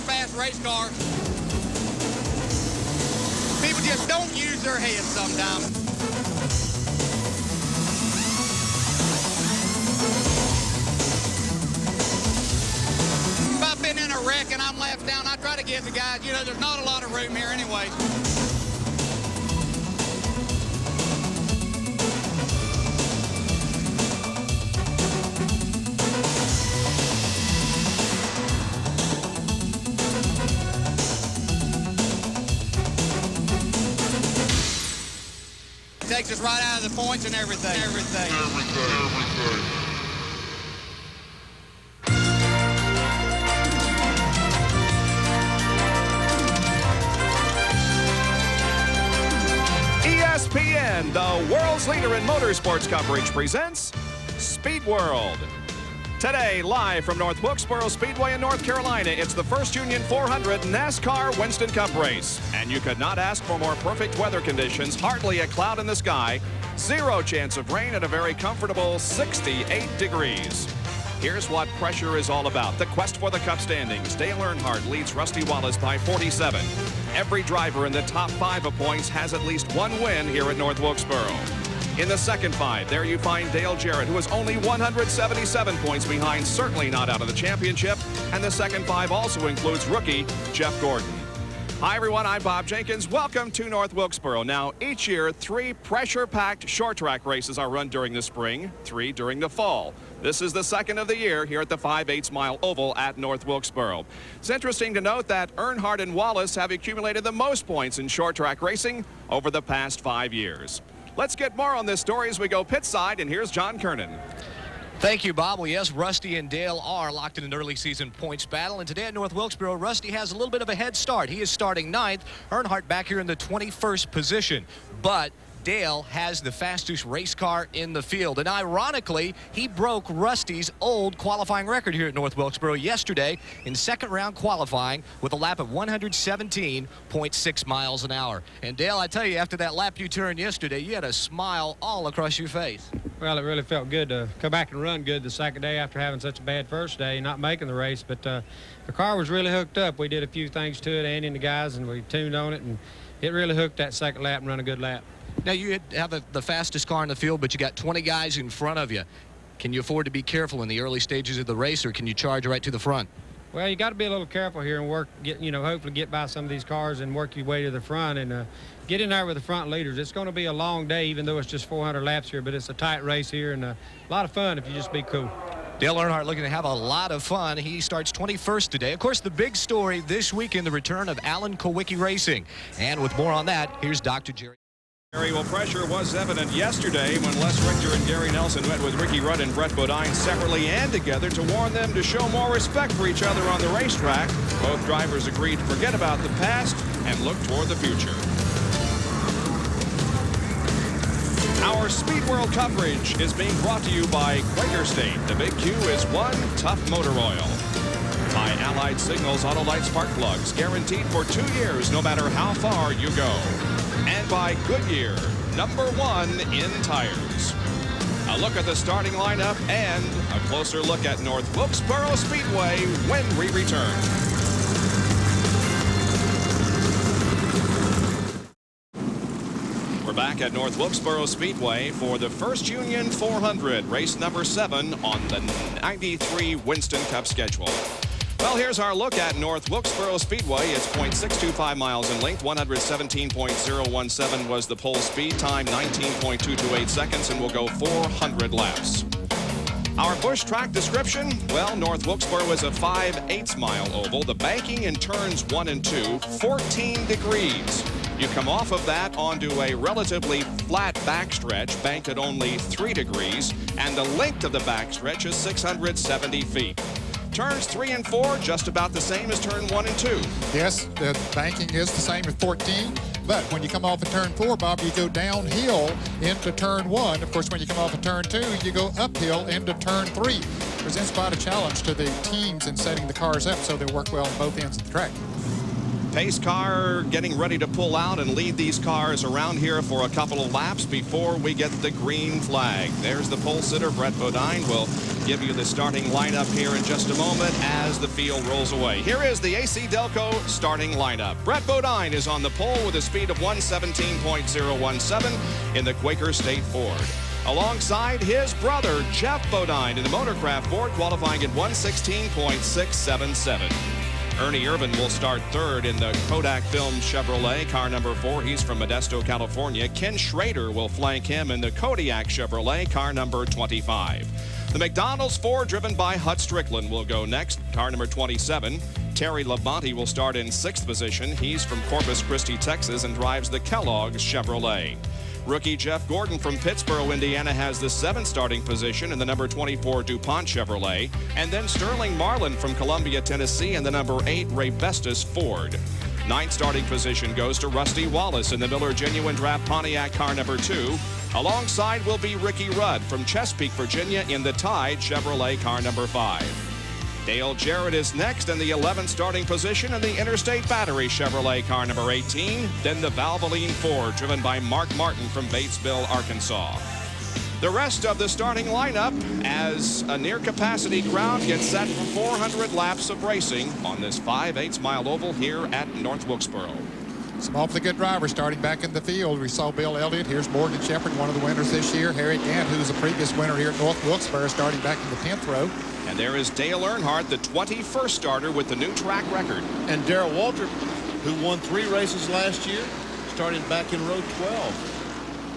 fast race cars. People just don't use their heads sometimes. If I've been in a wreck and I'm left down, I try to give the guys, you know, there's not a lot of room here anyway. Takes us right out of the points and everything. ESPN, the world's leader in motorsports coverage, presents Speed World. Today, live from North Wilkesboro Speedway in North Carolina, it's the First Union 400 NASCAR Winston Cup race. And you could not ask for more perfect weather conditions, hardly a cloud in the sky, zero chance of rain at a very comfortable 68 degrees. Here's what pressure is all about. The quest for the Cup standings. Dale Earnhardt leads Rusty Wallace by 47. Every driver in the top 5 of points has at least one win here at North Wilkesboro. In the second 5, there you find Dale Jarrett, who is only 177 points behind, certainly not out of the championship. And the second 5 also includes rookie Jeff Gordon. Hi, everyone. I'm Bob Jenkins. Welcome to North Wilkesboro. Now, each year, 3 pressure-packed short-track races are run during the spring, 3 during the fall. This is the second of the year here at the 5/8 mile oval at North Wilkesboro. It's interesting to note that Earnhardt and Wallace have accumulated the most points in short-track racing over the past 5 years. Let's get more on this story as we go pit side, and here's John Kernan. Thank you, Bob. Well, yes, Rusty and Dale are locked in an early season points battle. And today at North Wilkesboro, Rusty has a little bit of a head start. He is starting 9th. Earnhardt back here in the 21st position. But Dale has the fastest race car in the field. And ironically, he broke Rusty's old qualifying record here at North Wilkesboro yesterday in second round qualifying with a lap of 117.6 miles an hour. And Dale, I tell you, after that lap you turned yesterday, you had a smile all across your face. Well, it really felt good to come back and run good the second day after having such a bad first day, not making the race. But the car was really hooked up. We did a few things to it, Andy and the guys, and we tuned on it, and it really hooked that second lap and run a good lap. Now, you have the fastest car in the field, but you got 20 guys in front of you. Can you afford to be careful in the early stages of the race, or can you charge right to the front? Well, you got to be a little careful here and work, hopefully get by some of these cars and work your way to the front and get in there with the front leaders. It's going to be a long day, even though it's just 400 laps here, but it's a tight race here and a lot of fun if you just be cool. Dale Earnhardt looking to have a lot of fun. He starts 21st today. Of course, the big story this weekend, the return of Alan Kulwicki Racing. And with more on that, here's Dr. Jerry. Well, pressure was evident yesterday when Les Richter and Gary Nelson met with Ricky Rudd and Brett Bodine separately and together to warn them to show more respect for each other on the racetrack. Both drivers agreed to forget about the past and look toward the future. Our Speed World coverage is being brought to you by Quaker State. The Big Q is one tough motor oil. By Allied Signals Auto Light Spark Plugs, guaranteed for 2 years no matter how far you go. And by Goodyear, #1 in tires. A look at the starting lineup and a closer look at North Wilkesboro Speedway when we return. We're back at North Wilkesboro Speedway for the First Union 400, race number 7 on the 93 Winston Cup schedule. Well, here's our look at North Wilkesboro Speedway. It's .625 miles in length. 117.017 was the pole speed. Time 19.228 seconds, and we'll go 400 laps. Our Busch track description, well, North Wilkesboro is a 5/8 mile oval. The banking in turns 1 and 2, 14 degrees. You come off of that onto a relatively flat backstretch, banked at only 3 degrees, and the length of the backstretch is 670 feet. Turns 3 and 4, just about the same as turn 1 and 2. Yes, the banking is the same as 14, but when you come off of turn 4, Bob, you go downhill into turn 1. Of course, when you come off of turn 2, you go uphill into turn 3. Presents quite a challenge to the teams in setting the cars up so they work well on both ends of the track. Pace car getting ready to pull out and lead these cars around here for a couple of laps before we get the green flag. There's the pole sitter. Brett Bodine will give you the starting lineup here in just a moment as the field rolls away. Here is the AC Delco starting lineup. Brett Bodine is on the pole with a speed of 117.017 in the Quaker State Ford. Alongside his brother, Jeff Bodine, in the Motorcraft Ford, qualifying at 116.677. Ernie Irvin will start third in the Kodak Film Chevrolet, car number 4. He's from Modesto, California. Ken Schrader will flank him in the Kodiak Chevrolet, car number 25. The McDonald's Ford, driven by Hut Strickland, will go next, car number 27. Terry Labonte will start in 6th position. He's from Corpus Christi, Texas, and drives the Kellogg's Chevrolet. Rookie Jeff Gordon from Pittsboro, Indiana, has the 7th starting position in the number 24 DuPont Chevrolet. And then Sterling Marlin from Columbia, Tennessee, in the number 8 Ray Bestis Ford. 9th starting position goes to Rusty Wallace in the Miller Genuine Draft Pontiac, car number 2. Alongside will be Ricky Rudd from Chesapeake, Virginia, in the Tide Chevrolet, car number 5. Dale Jarrett is next in the 11th starting position in the Interstate Battery Chevrolet, car number 18. Then the Valvoline Ford, driven by Mark Martin from Batesville, Arkansas. The rest of the starting lineup as a near-capacity crowd gets set for 400 laps of racing on this 5/8 mile oval here at North Wilkesboro. Some awfully good drivers starting back in the field. We saw Bill Elliott. Here's Morgan Shepherd, one of the winners this year. Harry Gant, who was a previous winner here at North Wilkesboro, starting back in the 10th row. And there is Dale Earnhardt, the 21st starter with the new track record. And Darrell Waltrip, who won 3 races last year, started back in row 12.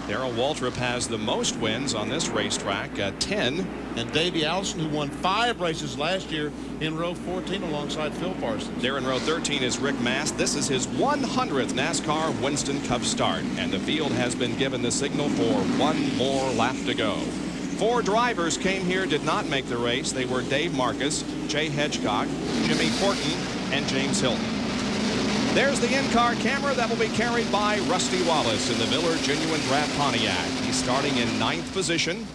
Darrell Waltrip has the most wins on this racetrack, 10. And Davey Allison, who won 5 races last year in row 14 alongside Phil Parsons. There in row 13 is Rick Mast. This is his 100th NASCAR Winston Cup start. And the field has been given the signal for one more lap to go. 4 drivers came here, did not make the race. They were Dave Marcus, Jay Hedgecock, Jimmy Horton, and James Hilton. There's the in-car camera that will be carried by Rusty Wallace in the Miller Genuine Draft Pontiac. He's starting in 9th position.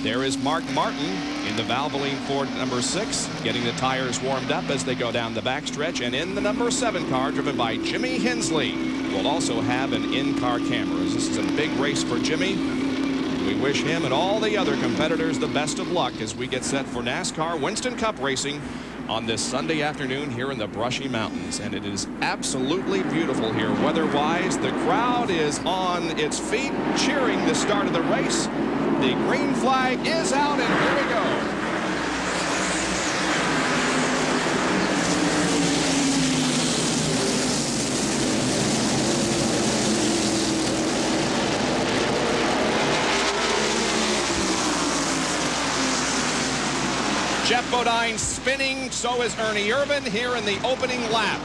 There is Mark Martin in the Valvoline Ford number 6, getting the tires warmed up as they go down the backstretch. And in the number 7 car, driven by Jimmy Hensley, will also have an in-car camera. This is a big race for Jimmy. We wish him and all the other competitors the best of luck as we get set for NASCAR Winston Cup racing on this Sunday afternoon here in the Brushy Mountains. And it is absolutely beautiful here weather-wise. The crowd is on its feet cheering the start of the race. The green flag is out, and here we go. Jeff Bodine spinning, so is Ernie Irvin here in the opening lap.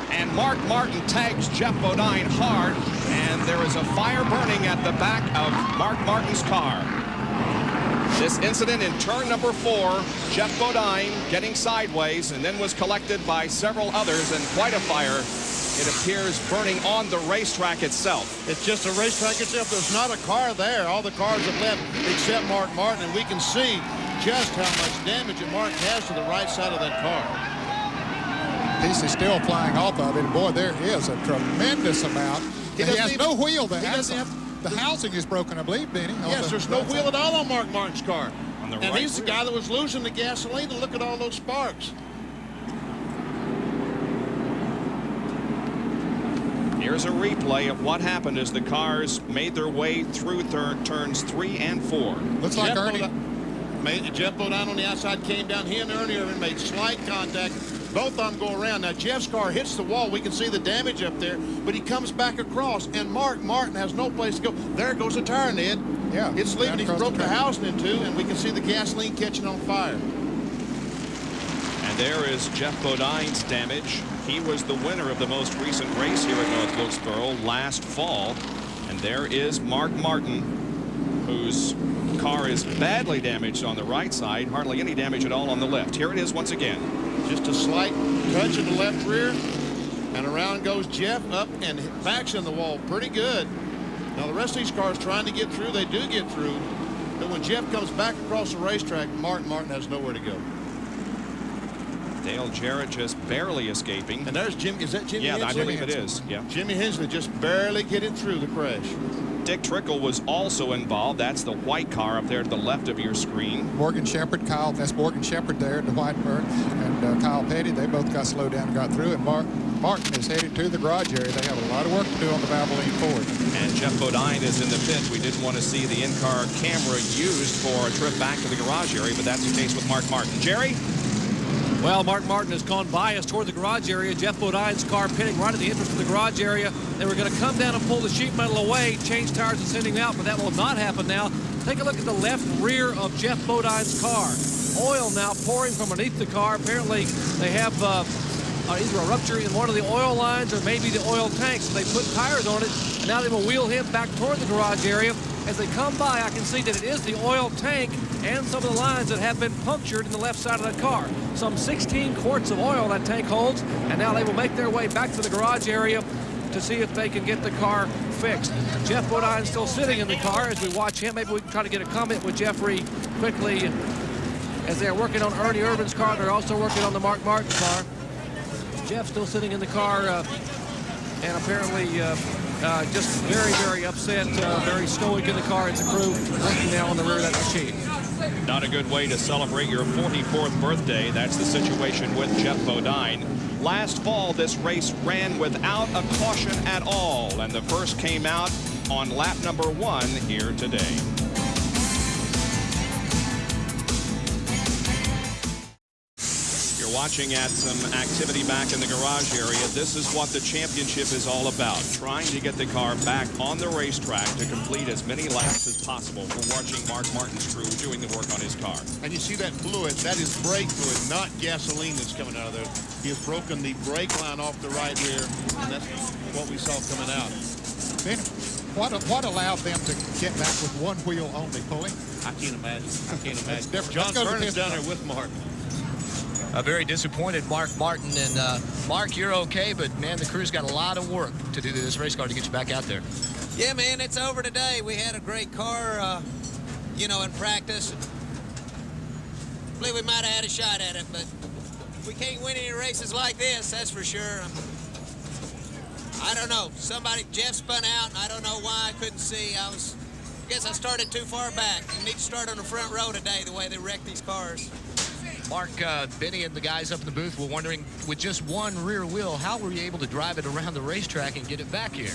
And Mark Martin tags Jeff Bodine hard, and there is a fire burning at the back of Mark Martin's car. This incident in turn number 4, Jeff Bodine getting sideways and then was collected by several others, and quite a fire, it appears, burning on the racetrack itself. It's just a racetrack itself. There's not a car there. All the cars have left except Mark Martin, and we can see just how much damage Mark has to the right side of that car. Piece is still flying off of it. Boy, there is a tremendous amount. He has no wheel. The housing is broken, I believe, Benny. Yes, there's no wheel at all on Mark Martin's car. And he's the guy that was losing the gasoline, and look at all those sparks. Here's a replay of what happened as the cars made their way through turns 3 and 4. Looks like Ernie. Jeff Bodine on the outside came down. He and Ernie Irvin made slight contact. Both of them go around. Now, Jeff's car hits the wall. We can see the damage up there, but he comes back across, and Mark Martin has no place to go. There goes the tire, Ned. Yeah. It's leaving. He broke the housing in 2, and we can see the gasoline catching on fire. And there is Jeff Bodine's damage. He was the winner of the most recent race here at North Wilkesboro last fall. And there is Mark Martin, whose car is badly damaged on the right side, hardly any damage at all on the left. Here it is once again. Just a slight touch in the left rear, and around goes Jeff, up and backs in the wall pretty good. Now the rest of these cars trying to get through, they do get through, but when Jeff comes back across the racetrack, Mark Martin has nowhere to go. Dale Jarrett just barely escaping. And there's Jim. Is that Jimmy Hensley? Yeah, I believe it is. Yeah. Jimmy Hensley just barely getting through the crash. Dick Trickle was also involved. That's the white car up there to the left of your screen. Morgan Shepherd, Kyle, that's Morgan Shepherd there at the white bird, and Kyle Petty, they both got slowed down and got through, and Martin is headed to the garage area. They have a lot of work to do on the Valvoline Ford. And Jeff Bodine is in the pit. We didn't want to see the in-car camera used for a trip back to the garage area, but that's the case with Mark Martin. Jerry? Well, Mark Martin has gone biased toward the garage area. Jeff Bodine's car pitting right at the entrance to the garage area. They were going to come down and pull the sheet metal away, change tires and send him out, but that will not happen now. Take a look at the left rear of Jeff Bodine's car. Oil now pouring from underneath the car. Apparently, they have either a rupture in one of the oil lines or maybe the oil tank, so they put tires on it, and now they will wheel him back toward the garage area. As they come by, I can see that it is the oil tank and some of the lines that have been punctured in the left side of that car. Some 16 quarts of oil that tank holds, and now they will make their way back to the garage area to see if they can get the car fixed. Jeff Bodine still sitting in the car as we watch him. Maybe we can try to get a comment with Jeffrey quickly as they're working on Ernie Irvin's car. They're also working on the Mark Martin car. Jeff still sitting in the car and apparently just very, very upset, very stoic in the car. It's a crew working now on the rear of that machine. Not a good way to celebrate your 44th birthday. That's the situation with Jeff Bodine. Last fall, this race ran without a caution at all, and the first came out on lap number 1 here today. Watching at some activity back in the garage area. This is what the championship is all about, trying to get the car back on the racetrack to complete as many laps as possible. We're watching Mark Martin's crew doing the work on his car. And you see that fluid, that is brake fluid, not gasoline that's coming out of there. He has broken the brake line off the right rear, and that's what we saw coming out. Ben, what allowed them to get back with one wheel only pulling? I can't imagine. I can't imagine. That's different. John Let's go to Vernon's the down there with Mark. A very disappointed Mark Martin. And Mark, you're okay, but man, the crew's got a lot of work to do to this race car to get you back out there. Yeah, man, it's over today. We had a great car, you know, in practice. I believe we might have had a shot at it, but we can't win any races like this, that's for sure. I don't know. Jeff spun out, and I don't know why I couldn't see. I guess I started too far back. You need to start on the front row today, the way they wreck these cars. Mark, Benny and the guys up in the booth were wondering, with just one rear wheel, how were you able to drive it around the racetrack and get it back here?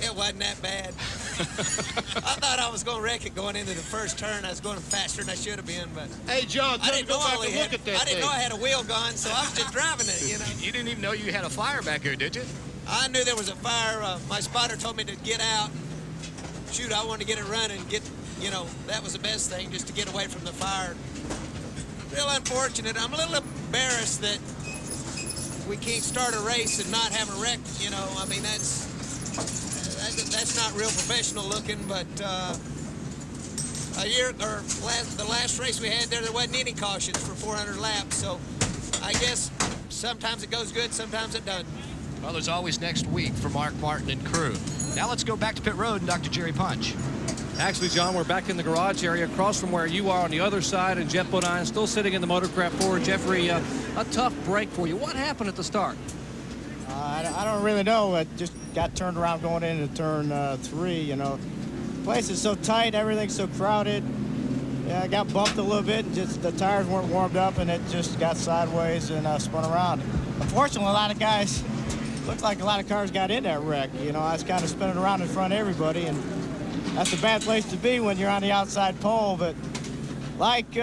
It wasn't that bad. I thought I was going to wreck it going into the first turn. I was going faster than I should have been, but hey, John, I didn't know I didn't know I had a wheel gone, so I was just driving it, you know. You didn't even know you had a fire back here, did you? I knew there was a fire. My spotter told me to get out. Shoot, I wanted to get it running, you know, that was the best thing, just to get away from the fire. Real unfortunate. I'm a little embarrassed that we can't start a race and not have a wreck, you know. I mean, that's not real professional looking, but the last race we had there wasn't any cautions for 400 laps, so I guess sometimes it goes good, sometimes it doesn't. Well, there's always next week for Mark Martin and crew. Now let's go back to pit road and Dr. Jerry Punch. Actually, John, we're back in the garage area across from where you are on the other side, and Jeff Bodine still sitting in the Motorcraft Ford. Jeffrey, a tough break for you. What happened at the start? I don't really know. I just got turned around going into turn 3, you know. The place is so tight, everything's so crowded. Yeah, I got bumped a little bit, and just the tires weren't warmed up, and it just got sideways and spun around. Unfortunately, a lot of guys, looked like a lot of cars got in that wreck. You know, I was kind of spinning around in front of everybody, and that's a bad place to be when you're on the outside pole. But like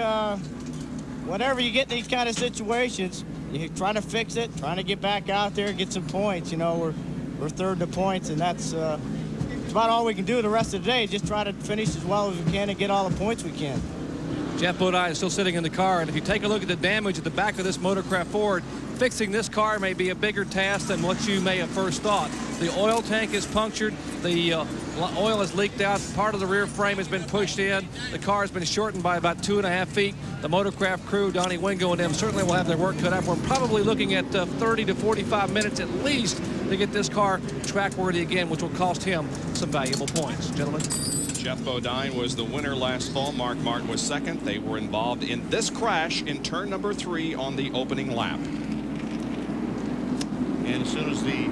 whenever you get in these kind of situations, you're trying to fix it, trying to get back out there, get some points. You know, we're third in the points, and that's about all we can do the rest of the day. Just try to finish as well as we can and get all the points we can. Jeff Bodine is still sitting in the car, and if you take a look at the damage at the back of this Motorcraft Ford, fixing this car may be a bigger task than what you may have first thought. The oil tank is punctured, the oil has leaked out, part of the rear frame has been pushed in, the car has been shortened by about 2.5 feet. The Motorcraft crew, Donnie Wingo and them, certainly will have their work cut out. We're probably looking at 30 to 45 minutes at least to get this car track worthy again, which will cost him some valuable points. Gentlemen. Jeff Bodine was the winner last fall. Mark Martin was second. They were involved in this crash in turn number 3 on the opening lap. And as soon as the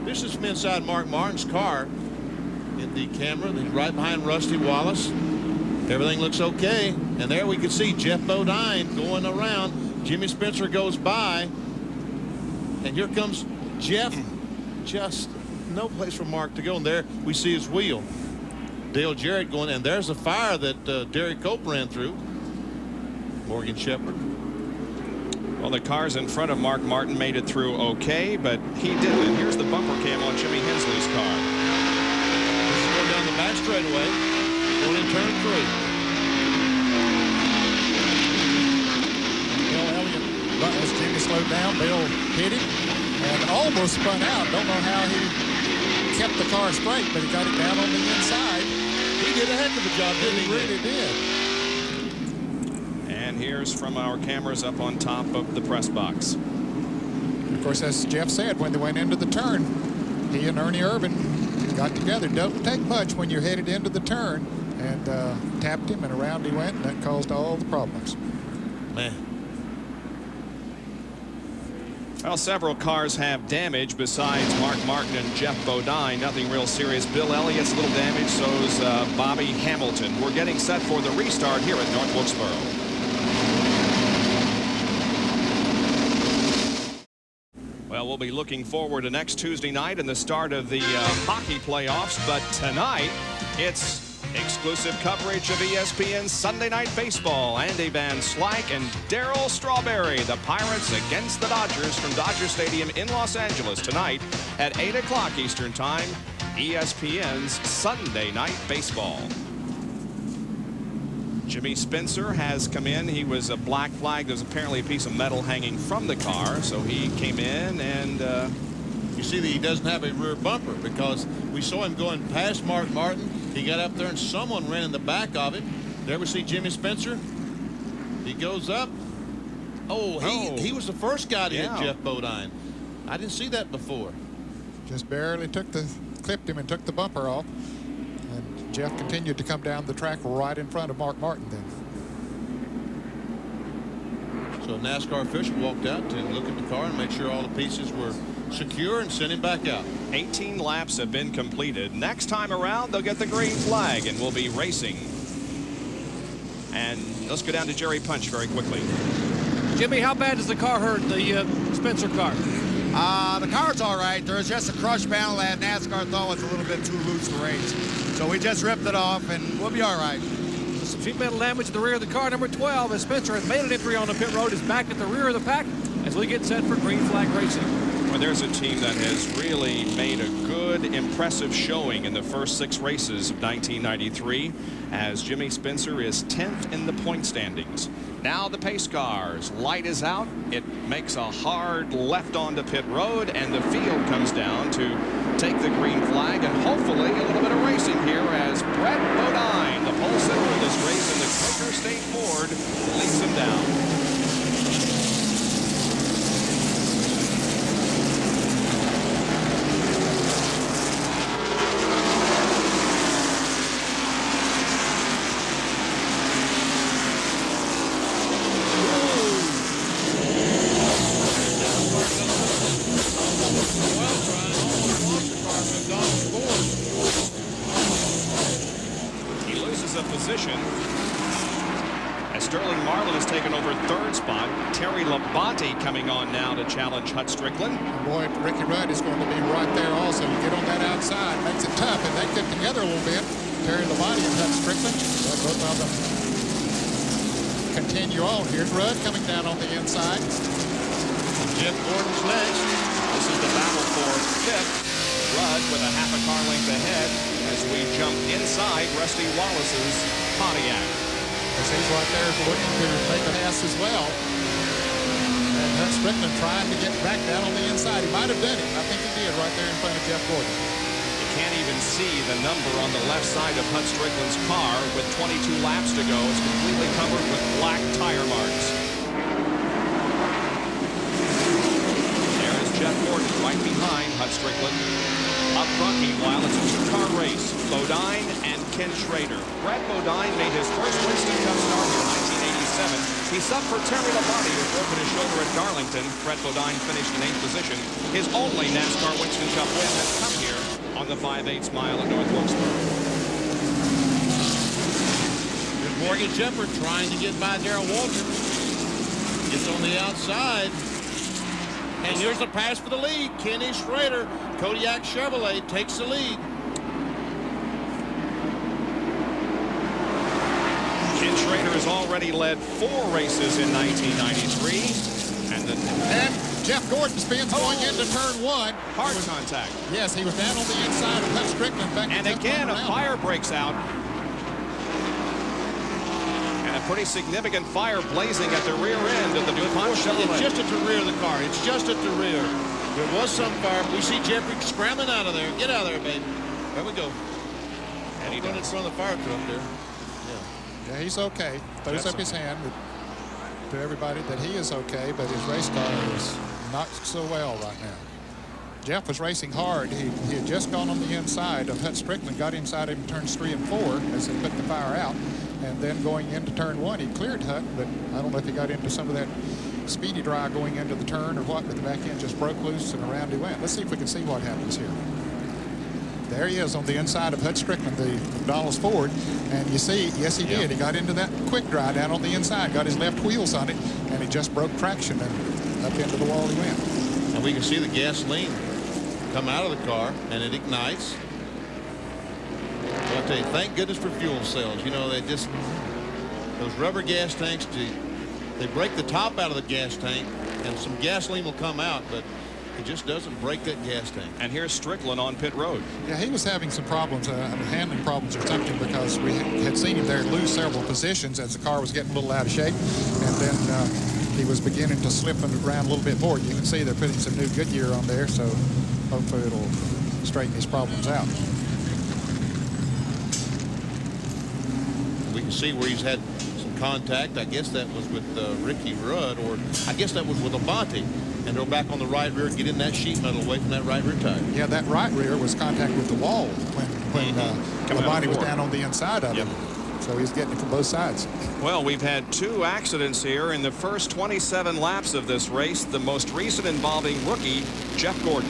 This is from inside Mark Martin's car in the camera. He's right behind Rusty Wallace. Everything looks okay. And there we can see Jeff Bodine going around. Jimmy Spencer goes by. And here comes Jeff. Just no place for Mark to go. And there we see his wheel. Dale Jarrett going, and there's a fire that Derek Cope ran through. Morgan Shepherd. Well, the cars in front of Mark Martin made it through okay, but he didn't. Here's the bumper cam on Jimmy Hensley's car. This is going down the back straightaway, going in turn 3. Bill Elliott, as Jimmy slowed down, Bill hit him and almost spun out. Don't know how he kept the car straight, but he got it down on the inside. He did a heck of a job, didn't he? He really did. And here's from our cameras up on top of the press box. Of course, as Jeff said, when they went into the turn, he and Ernie Irvin got together. Doesn't take much when you're headed into the turn, and tapped him, and around he went, and that caused all the problems. Man. Well, several cars have damage besides Mark Martin and Jeff Bodine. Nothing real serious. Bill Elliott's a little damage, so's Bobby Hamilton. We're getting set for the restart here at North Wilkesboro. Well, we'll be looking forward to next Tuesday night and the start of the hockey playoffs, but tonight it's exclusive coverage of ESPN's Sunday Night Baseball. Andy Van Slyke and Darryl Strawberry, the Pirates against the Dodgers from Dodger Stadium in Los Angeles tonight at 8 o'clock Eastern Time, ESPN's Sunday Night Baseball. Jimmy Spencer has come in. He was a black flag. There's apparently a piece of metal hanging from the car, so he came in and you see that he doesn't have a rear bumper because we saw him going past Mark Martin. He got up there and someone ran in the back of him. There we see Jimmy Spencer. He goes up. Oh, he was the first guy to hit Jeff Bodine. I didn't see that before. Just barely clipped him and took the bumper off. And Jeff continued to come down the track right in front of Mark Martin then. So a NASCAR official walked out to look at the car and make sure all the pieces were secure and sent him back out. 18 laps have been completed. Next time around, they'll get the green flag and we'll be racing. And let's go down to Jerry Punch very quickly. Jimmy, how bad does the car hurt, the Spencer car? The car's all right. There's just a crush panel that NASCAR thought was a little bit too loose to race. So we just ripped it off, and we'll be all right. Some sheet metal damage at the rear of the car. Number 12, as Spencer has made an entry on the pit road, is back at the rear of the pack as we get set for green flag racing. Well, there's a team that has really made a good, impressive showing in the first 6 races of 1993, as Jimmy Spencer is 10th in the point standings. Now the pace cars. Light is out. It makes a hard left onto pit road, and the field comes down to take the green flag, and hopefully a little bit of racing here as Brett Bodine, the pole sitter in this race in the Quaker State Ford, leads him down. Position as Sterling Marlin has taken over 3rd spot. Terry Labonte coming on now to challenge Hut Strickland. Boy, Ricky Rudd is going to be right there also. You get on that outside, makes it tough, and they get together a little bit. Terry Labonte and Hut Strickland. Both of them continue on. Here's Rudd coming down on the inside. Jeff Gordon's next. This is the battle for 5th. Rudd with a half a car length ahead as we jump inside Rusty Wallace's Pontiac. He's right there looking to make a pass as well. And Hut Strickland trying to get back down on the inside. He might have done it. I think he did right there in front of Jeff Gordon. You can't even see the number on the left side of Hut Strickland's car with 22 laps to go. It's completely covered with black tire marks. There is Jeff Gordon right behind Hut Strickland. Up front, meanwhile, it's a 2-car race. Bodine and Ken Schrader. Brett Bodine made his first Winston Cup start in 1987 He subbed for Terry Labonte, who broken his shoulder at Darlington. Brett Bodine finished in 8th position. His only NASCAR Winston Cup win has come here on the 5/8 mile at North Wilkesboro. There's Morgan Shepherd trying to get by Darrell Walter. Gets on the outside. And here's a pass for the lead. Kenny Schrader, Kodiak Chevrolet takes the lead. Ken Schrader has already led 4 races in 1993. And Jeff Gordon spins going into turn 1. Hard contact. Yes, he was down on the inside of Hutch Strickland. And again, a fire breaks out. And a pretty significant fire blazing at the rear end of the DuPont Chevrolet. It's just at the rear of the car. It's just at the rear. There was some fire. We see Jeffrey scrambling out of there. Get out of there, baby. There we go. And he went in front of the fire truck there. Yeah, he's okay. Throws up his hand to everybody that he is okay, but his race car is not so well right now. Jeff was racing hard. He had just gone on the inside of Hutch Strickland, got inside him in turns 3 and 4 as they put the fire out. And then going into turn 1, he cleared Hut, but I don't know if he got into some of that speedy dry going into the turn or what, but the back end just broke loose and around he went. Let's see if we can see what happens here. There he is on the inside of Hutch Strickland, the McDonald's Ford. And you see, yes, he did. He got into that quick dry down on the inside, got his left wheels on it, and he just broke traction and up into the wall he went. And we can see the gasoline come out of the car, and it ignites. But I tell you, thank goodness for fuel cells. You know, they just, those rubber gas tanks, they break the top out of the gas tank, and some gasoline will come out, but it just doesn't break that gas tank. And here's Strickland on pit road. Yeah, he was having some problems, handling problems or something, because we had seen him there lose several positions as the car was getting a little out of shape. And then he was beginning to slip around a little bit more. You can see they're putting some new Goodyear on there, so hopefully it'll straighten his problems out. We can see where he's had some contact. I guess that was with Ricky Rudd, or I guess that was with Labonte. And they'll back on the right rear, get in that sheet metal away from that right rear tire. Yeah, that right rear was contact with the wall when Labonte was down on the inside of it. So he's getting it from both sides. Well, we've had 2 accidents here in the first 27 laps of this race, the most recent involving rookie Jeff Gordon.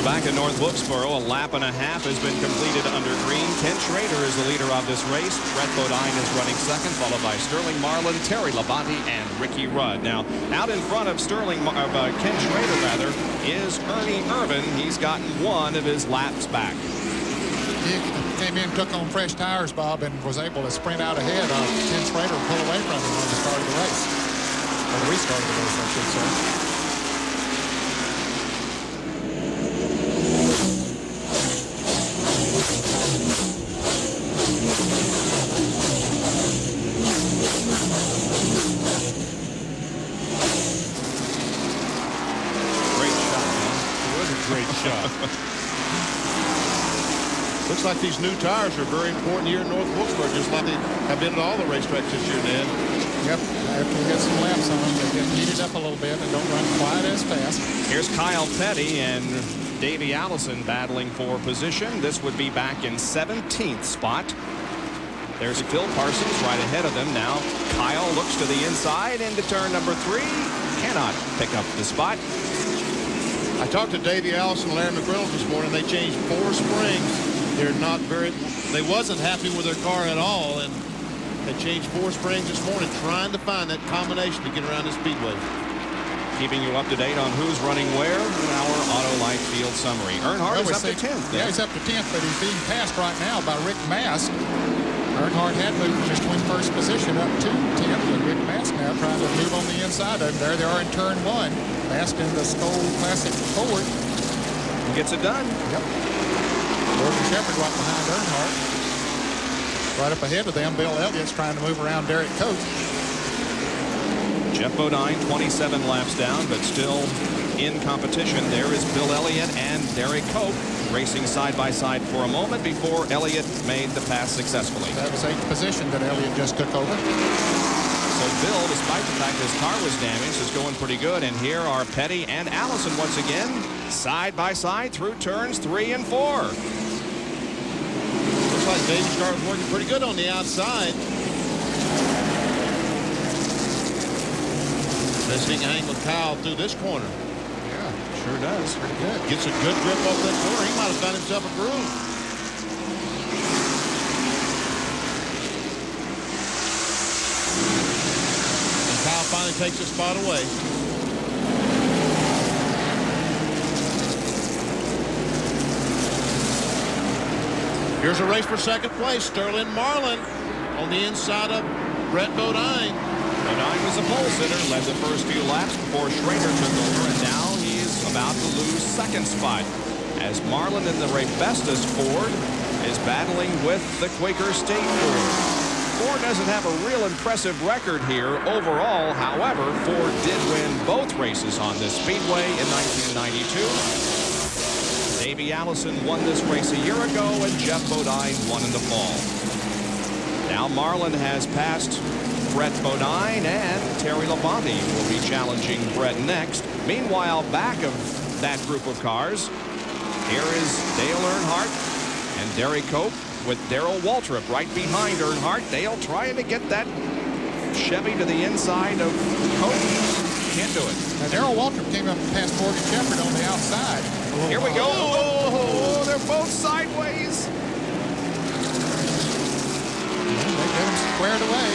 Back in North Wilkesboro, a lap and a half has been completed under green. Ken Schrader is the leader of this race. Brett Bodine is running second, followed by Sterling Marlin, Terry Labonte, and Ricky Rudd. Now, out in front of Ken Schrader, is Ernie Irvin. He's gotten 1 of his laps back. He came in, took on fresh tires, Bob, and was able to sprint out ahead of Ken Schrader and pull away from him on the start of the race. Or the restart of the race, I should say. Looks like these new tires are very important here in North Wilkesboro, just like they have been at all the racetracks this year, Ned. Yep, after we get some laps on them, they get heated up a little bit and don't run quite as fast. Here's Kyle Petty and Davey Allison battling for position. This would be back in 17th spot. There's Phil Parsons right ahead of them now. Kyle looks to the inside into turn number 3. Cannot pick up the spot. I talked to Davey Allison and Larry McReynolds this morning. They changed 4 springs. They wasn't happy with their car at all, and they changed 4 springs this morning trying to find that combination to get around the speedway. Keeping you up to date on who's running where in our Auto Light Field summary. Earnhardt is up to 10th. Yeah, he's up to 10th, but he's being passed right now by Rick Mast. Earnhardt had moved just to win first position up to 10th, but Rick Mast now trying to move on the inside of him. There they are in turn 1. Mast in the Skoll Classic Ford. Gets it done. Yep. Morgan Shepherd right behind Earnhardt. Right up ahead of them, Bill Elliott's trying to move around Derek Coates. Jeff Bodine 27 laps down, but still in competition. There is Bill Elliott and Derek Cope racing side by side for a moment before Elliott made the pass successfully. That was 8th position that Elliott just took over. So Bill, despite the fact his car was damaged, is going pretty good. And here are Petty and Allison once again, side by side through turns 3 and 4. Looks looks like Davy's car is working pretty good on the outside. Let's see hang with Kyle through this corner. Yeah, sure does. Pretty good. Gets a good grip off that corner. He might have found himself a groove. And Kyle finally takes his spot away. Here's a race for second place. Sterling Marlin on the inside of Brett Bodine. Bodine was a pole sitter, led the first few laps before Schrader took over, and now he's about to lose second spot as Marlin in the Rebestas Ford is battling with the Quaker State Ford. Ford doesn't have a real impressive record here overall. However, Ford did win both races on this speedway in 1992. Davey Allison won this race a year ago, and Jeff Bodine won in the fall. Now Marlin has passed Brett Bodine, and Terry Labonte will be challenging Brett next. Meanwhile, back of that group of cars, here is Dale Earnhardt and Derry Cope with Darrell Waltrip right behind Earnhardt. Dale trying to get that Chevy to the inside of Cope. Can't do it. Now, Darrell Waltrip came up past Morgan Shepherd on the outside. Here we go. Oh, they're both sideways. They get him squared away.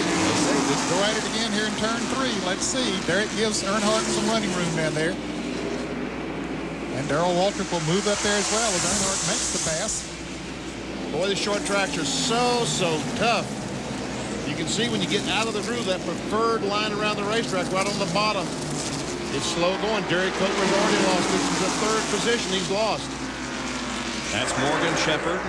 Let's go at it again here in turn 3. Let's see. Derek gives Earnhardt some running room down there. And Darrell Waltrip will move up there as well as Earnhardt makes the pass. Boy, the short tracks are so tough. You can see when you get out of the groove, that preferred line around the racetrack right on the bottom. It's slow going. Derek Coker's already lost. This is the third position he's lost. That's Morgan Shepherd.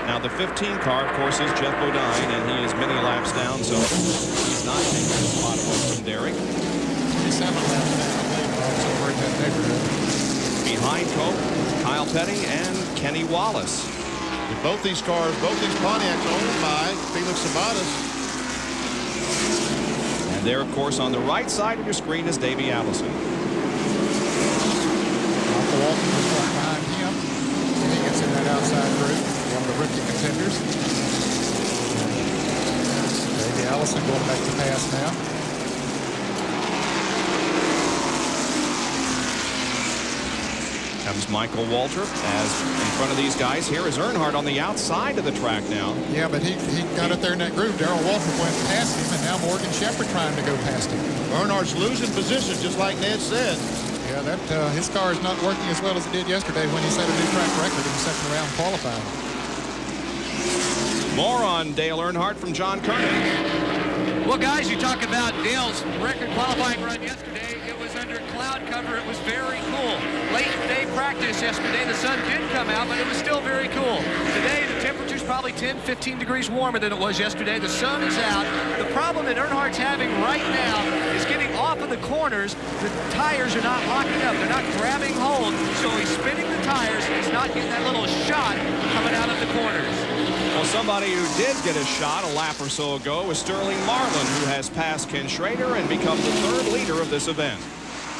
Now the 15 car, of course, is Jeff Bodine, and he is many laps down, so he's not taking a spot away from Derek. 27 laps down, I believe, over in that neighborhood. Behind Cope, Kyle Petty and Kenny Wallace. And both these cars, both these Pontiacs are owned by Felix Sabates. And there, of course, on the right side of your screen is Davey Allison. Michael Walton is right behind him. And he gets in that outside group. One of the rookie contenders. Davey Allison going to make the pass now. Comes Michael Waltrip as in front of these guys. Here is Earnhardt on the outside of the track now. Yeah, but he got up there in that groove. Darrell Waltrip went past him, and now Morgan Shepherd trying to go past him. Earnhardt's losing position, just like Ned said. Yeah, that his car is not working as well as it did yesterday when he set a new track record in the second round qualifying. More on Dale Earnhardt from John Kernan. Well, guys, you talk about Dale's record qualifying run yesterday. It was under cloud cover. It was very cool. Late day practice yesterday. The sun did come out, but it was still very cool. Today, the temperature's probably 10, 15 degrees warmer than it was yesterday. The sun is out. The problem that Earnhardt's having right now is getting off of the corners. The tires are not locking up. They're not grabbing hold. So he's spinning the tires. He's not getting that little shot coming out of the corners. Well, somebody who did get a shot a lap or so ago was Sterling Marlin, who has passed Ken Schrader and become the third leader of this event.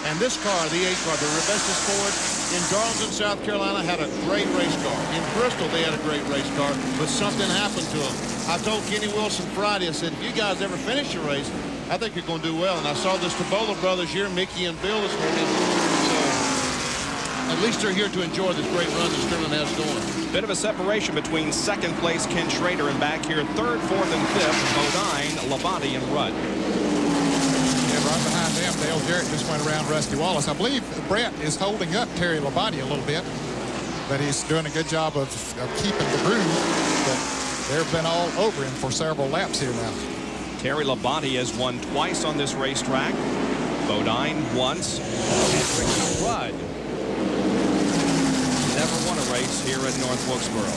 And this car, the 8 car, the Rebestas Ford in Darlington, South Carolina, had a great race car. In Bristol, they had a great race car, but something happened to them. I told Kenny Wilson Friday, I said, if you guys ever finish your race, I think you're going to do well. And I saw the Stabola brothers here, Mickey and Bill, this morning. So at least they're here to enjoy this great run that Sterling has going. Bit of a separation between second place Ken Schrader and back here third, fourth, and fifth Bodine, Labonte, and Rudd. And right behind them, Dale Jarrett just went around Rusty Wallace. I believe Brett is holding up Terry Labonte a little bit, but he's doing a good job of keeping the groove. But they've been all over him for several laps here now. Terry Labonte has won twice on this racetrack. Bodine once. And Ricky Rudd never won a race here at North Wilkesboro.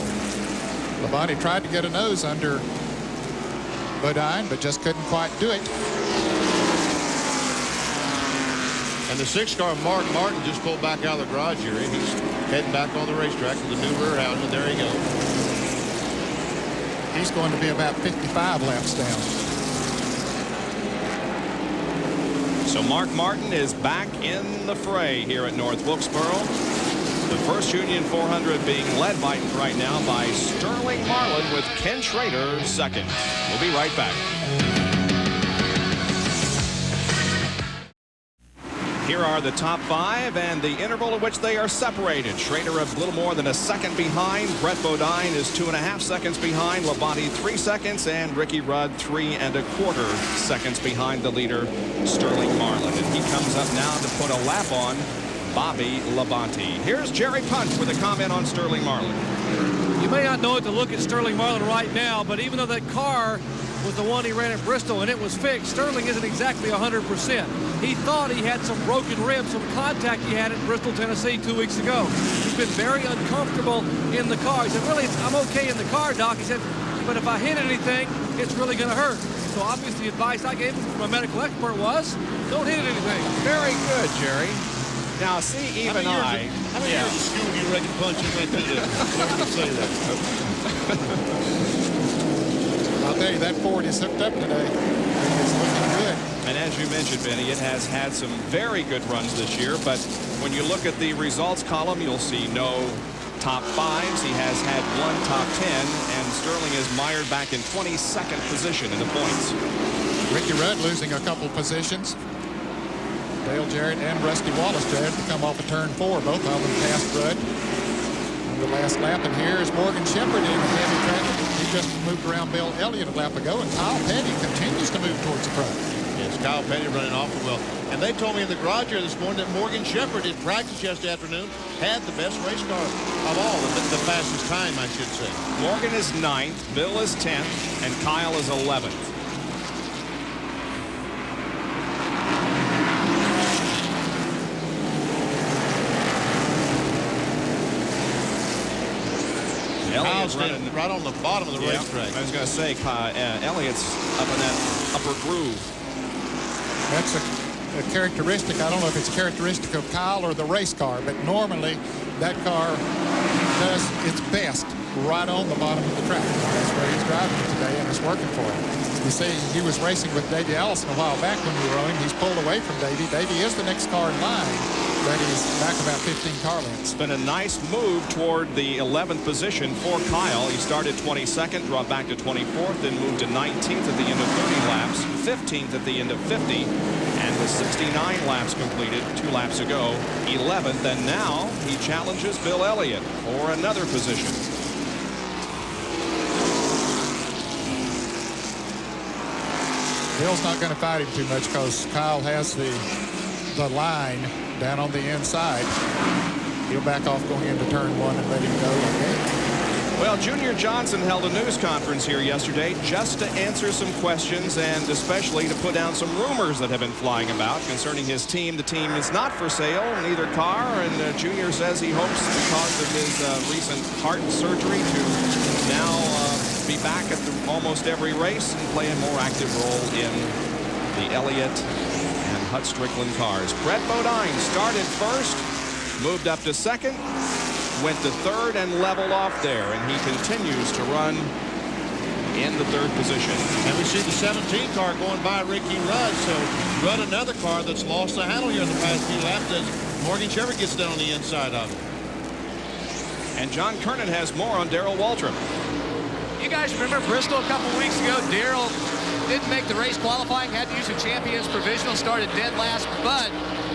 Labonte tried to get a nose under Bodine, but just couldn't quite do it. And the 6 car, Mark Martin, just pulled back out of the garage area. He's heading back on the racetrack to the new rear house, and there he goes. He's going to be about 55 laps down. So Mark Martin is back in the fray here at North Wilkesboro. The first Union 400 being led right now by Sterling Marlin with Ken Schrader second. We'll be right back. Here are the top 5 and the interval at which they are separated. Schrader a little more than a second behind. Brett Bodine is 2.5 seconds behind. Labonte 3 seconds, and Ricky Rudd 3.25 seconds behind the leader, Sterling Marlin. And he comes up now to put a lap on Bobby Labonte. Here's Jerry Punch with a comment on Sterling Marlin. You may not know it to look at Sterling Marlin right now, but even though that car was the one he ran at Bristol and it was fixed, Sterling isn't exactly 100%. He thought he had some broken ribs from contact he had at Bristol, Tennessee 2 weeks ago. He's been very uncomfortable in the car. He said, really, I'm okay in the car, Doc. He said, but if I hit anything, it's really going to hurt. So obviously the advice I gave him from a medical expert was, don't hit anything. Very good, Jerry. Now, see, even How many years of school do you reckon Punch went to learn to say that? I'll tell you, that Ford is hooked up today. It's looking good. And as you mentioned, Benny, it has had some very good runs this year, but when you look at the results column, you'll see no top 5s. He has had 1 top 10, and Sterling is mired back in 22nd position in the points. Ricky Rudd losing a couple positions. Dale Jarrett and Rusty Wallace tried to come off of turn 4. Both of them passed Rudd on the last lap. And here's Morgan Shepherd in heavy traffic. He just moved around Bill Elliott a lap ago, and Kyle Petty continues to move towards the front. Yes, Kyle Petty running awful well. And they told me in the garage here this morning that Morgan Shepherd in practice yesterday afternoon had the best race car of all, the fastest time, I should say. Morgan is 9th, Bill is 10th, and Kyle is 11th. Kyle's running right on the bottom of the racetrack. I was going to say, Elliott's up in that upper groove. That's a characteristic. I don't know if it's a characteristic of Kyle or the race car, but normally that car does its best right on the bottom of the track. That's where he's driving today, and it's working for him. You see, he was racing with Davey Allison a while back when we were on him. He's pulled away from Davey. Davey is the next car in line, but he's back about 15 car lengths. It's been a nice move toward the 11th position for Kyle. He started 22nd, dropped back to 24th, then moved to 19th at the end of 30 laps, 15th at the end of 50, and with 69 laps completed 2 laps ago, 11th, and now he challenges Bill Elliott for another position. Bill's not going to fight him too much because Kyle has the line down on the inside. He'll back off going into turn 1 and let him go. Okay. Well, Junior Johnson held a news conference here yesterday just to answer some questions and especially to put down some rumors that have been flying about concerning his team. The team is not for sale in either car, and Junior says he hopes because of his recent heart surgery to now be back at almost every race and play a more active role in the Elliott and Hut Strickland cars. Brett Bodine started first, moved up to second, went to third and leveled off there, and he continues to run in the 3rd position. And we see the 17 car going by Ricky Rudd, so Rudd another car that's lost the handle here in the past few laps as Morgan Shepherd gets down on the inside of it. And John Kernan has more on Darrell Waltrip. You guys remember Bristol a couple weeks ago? Darrell didn't make the race qualifying, had to use a champion's provisional, started dead last, but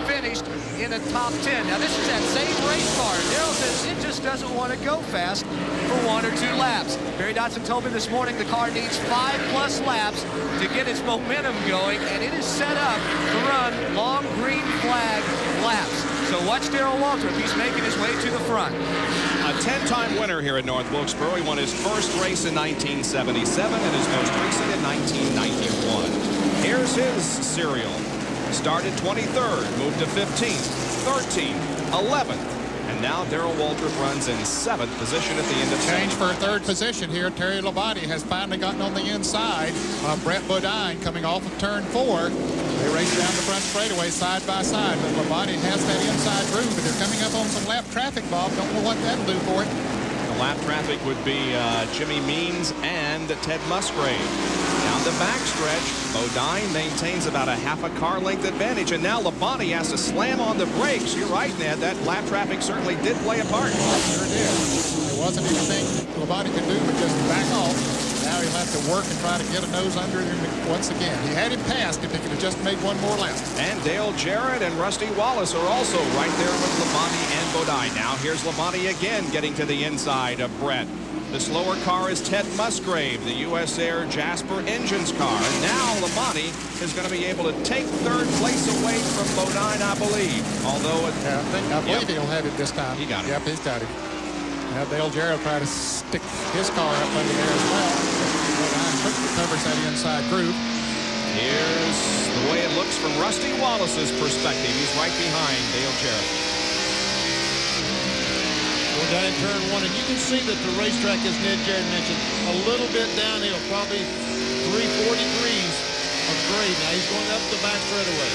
finished in the top 10. Now, this is that same race car. Darrell says it just doesn't want to go fast for 1 or 2 laps. Barry Dotson told me this morning the car needs 5+ laps to get its momentum going, and it is set up to run long green flag laps. So watch Darrell Waltrip. He's making his way to the front. A 10-time winner here at North Wilkesboro. He won his first race in 1977 and his most recent in 1991. Here's his serial. Started 23rd, moved to 15th, 13th, 11th, and now Darrell Waltrip runs in 7th position at the end of change for a 3rd position here. Terry Labonte has finally gotten on the inside of Brett Bodine coming off of turn 4. They race down the front straightaway side by side, but Labonte has that inside groove, but they're coming up on some lap traffic, Bob. Don't know what that'll do for it. The lap traffic would be Jimmy Means and Ted Musgrave. Down the backstretch. Bodine maintains about a half a car length advantage, and now Labonte has to slam on the brakes. You're right, Ned. That lap traffic certainly did play a part. Sure did. There wasn't anything Labonte could do but just back off. Now he'll have to work and try to get a nose under him once again. He had him passed if he could have just made one more lap. And Dale Jarrett and Rusty Wallace are also right there with Labonte and Bodine. Now here's Labonte again getting to the inside of Brett. The slower car is Ted Musgrave, the U.S. Air Jasper Engines car. And now Labonte is going to be able to take third place away from Bodine, I believe. Although I believe he'll have it this time. He got it. Yep, he's got it. Now Dale Jarrett will try to stick his car up under there as well. Bodine quickly covers that inside groove. Here's the way it looks from Rusty Wallace's perspective. He's right behind Dale Jarrett. We're down in turn one, and you can see that the racetrack, as Ned Jarrett mentioned, a little bit downhill, probably 3-4 degrees of grade. Now he's going up the back straightaway.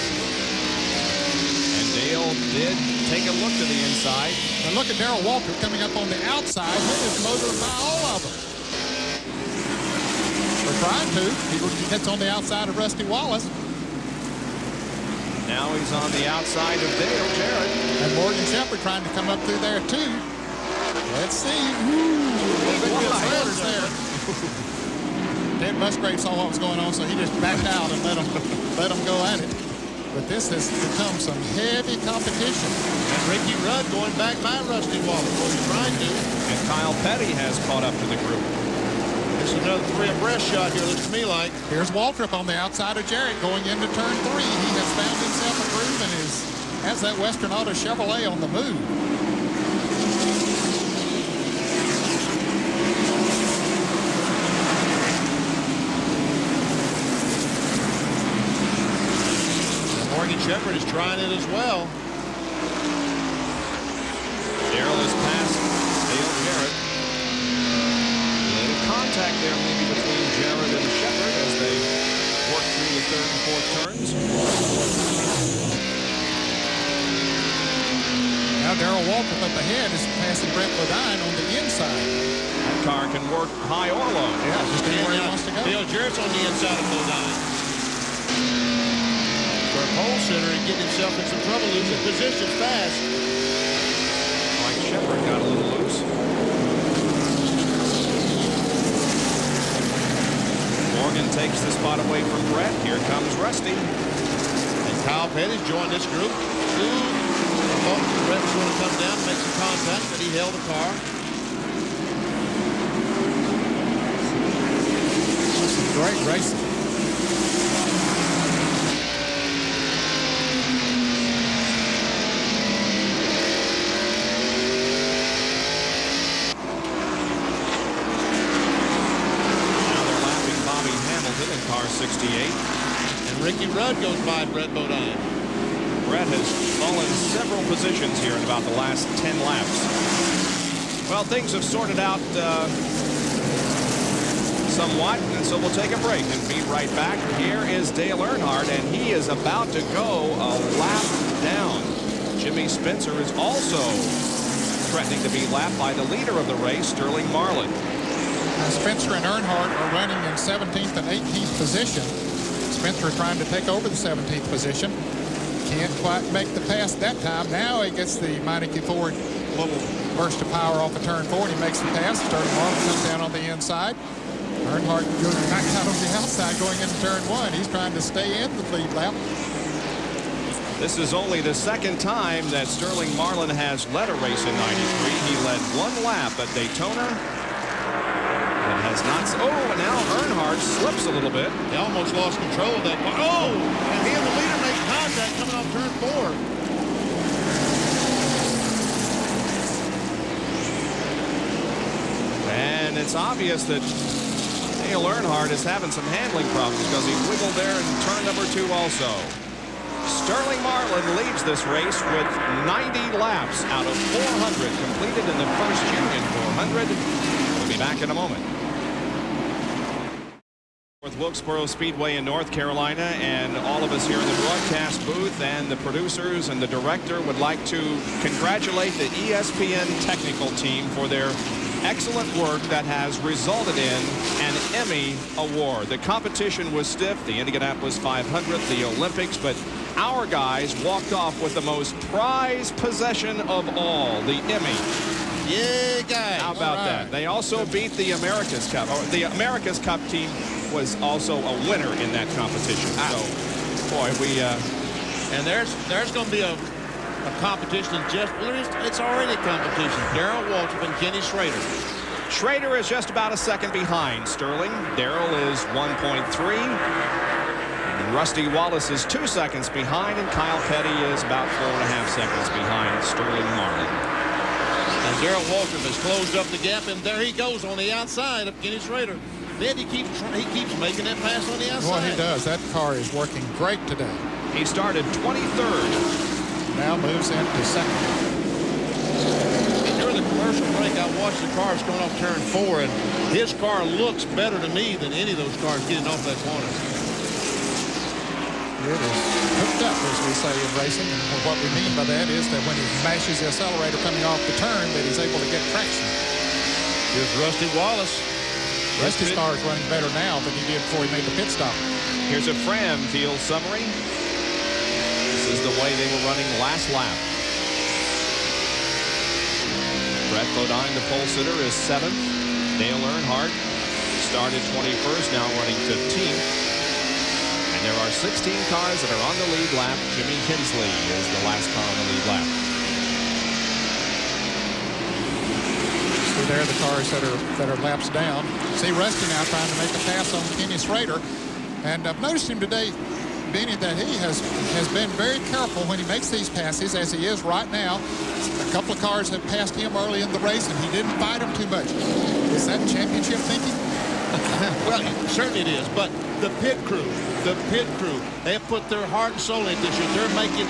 And Dale did take a look to the inside. And look at Darrell Walker coming up on the outside. Hit his motor by all of them. We're trying to. He gets on the outside of Rusty Wallace. Now he's on the outside of Dale Jarrett. And Morgan Shepherd trying to come up through there, too. Let's see. Ooh, there. Ted Musgrave saw what was going on, so he just backed out and let him go at it. But this has become some heavy competition. And Ricky Rudd going back by Rusty Wallace, what he's trying to. And Kyle Petty has caught up to the group. It's another three abreast shot here, looks to me like. Here's Waltrip on the outside of Jarrett going into turn 3. He has found himself a groove and has that Western Auto Chevrolet on the move. Morgan Shepherd is trying it as well. Darrell has passed Dale Jarrett. A little contact there maybe between Jarrett and Shepherd as they work through the third and fourth turns. Now Darrell Waltrip up ahead is passing Brett Bodine on the inside. That car can work high or low. Yeah, just anywhere he wants to go. Dale Jarrett's on the inside of Bodine. For a pole sitter and getting himself in some trouble, losing position fast. Like Shepherd got a little loose. Morgan takes the spot away from Brett. Here comes Rusty. And Kyle Petty's joined this group. Brett was going to come down and make some contact, but he held the car. Some great racing. Car 68. And Ricky Rudd goes by Brett Bodine. Brett has fallen several positions here in about the last 10 laps. Well, things have sorted out somewhat, and so we'll take a break and be right back. Here is Dale Earnhardt, and he is about to go a lap down. Jimmy Spencer is also threatening to be lapped by the leader of the race, Sterling Marlin. Spencer and Earnhardt are running in 17th and 18th position. Spencer trying to take over the 17th position. Can't quite make the pass that time. Now he gets the Meineke Ford little burst of power off of turn 4, and he makes the pass. Sterling Marlin comes down on the inside. Earnhardt goes back out on the outside going into turn 1. He's trying to stay in the lead lap. This is only the second time that Sterling Marlin has led a race in '93. He led one lap at Daytona. Has not. Oh, and now Earnhardt slips a little bit. He almost lost control of that. Oh, and he and the leader make contact coming off turn 4. And it's obvious that Dale Earnhardt is having some handling problems because he wiggled there in turn number 2 also. Sterling Marlin leads this race with 90 laps out of 400 completed in the first Union 400. We'll be back in a moment. North Wilkesboro Speedway in North Carolina, and all of us here in the broadcast booth and the producers and the director would like to congratulate the ESPN technical team for their excellent work that has resulted in an Emmy Award. The competition was stiff, the Indianapolis 500, the Olympics, but our guys walked off with the most prized possession of all, the Emmy. Yeah, guys. How about that? They also beat the America's Cup. The America's Cup team was also a winner in that competition. So, boy, and there's going to be a competition in just, it's already a competition. Darrell Waltrip and Kenny Schrader. Schrader is just about a second behind Sterling. Darrell is 1.3. And Rusty Wallace is 2 seconds behind, and Kyle Petty is about 4.5 seconds behind Sterling Marlin. And Darrell Waltrip has closed up the gap, and there he goes on the outside of Kenny Schrader. Then he keeps making that pass on the outside. Well, he does. That car is working great today. He started 23rd. Now moves into second. And during the commercial break, I watched the cars going off turn 4, and his car looks better to me than any of those cars getting off that corner. It is hooked up, as we say in racing, and what we mean by that is that when he mashes the accelerator coming off the turn, that he's able to get traction. Here's Rusty Wallace. Rusty's car is running better now than he did before he made the pit stop. Here's a Fram field summary. This is the way they were running last lap. Brett Bodine, the pole sitter, is 7th. Dale Earnhardt started 21st, now running 15th. And there are 16 cars that are on the lead lap. Jimmy Hensley is the last car on the lead lap. So there are the cars that are laps down. See Rusty now trying to make a pass on Kenny Schrader. And I've noticed him today, Benny, that he has been very careful when he makes these passes, as he is right now. A couple of cars have passed him early in the race, and he didn't fight them too much. Is that championship thinking? Well, certainly it is. But the pit crew, they have put their heart and soul into this year. They're making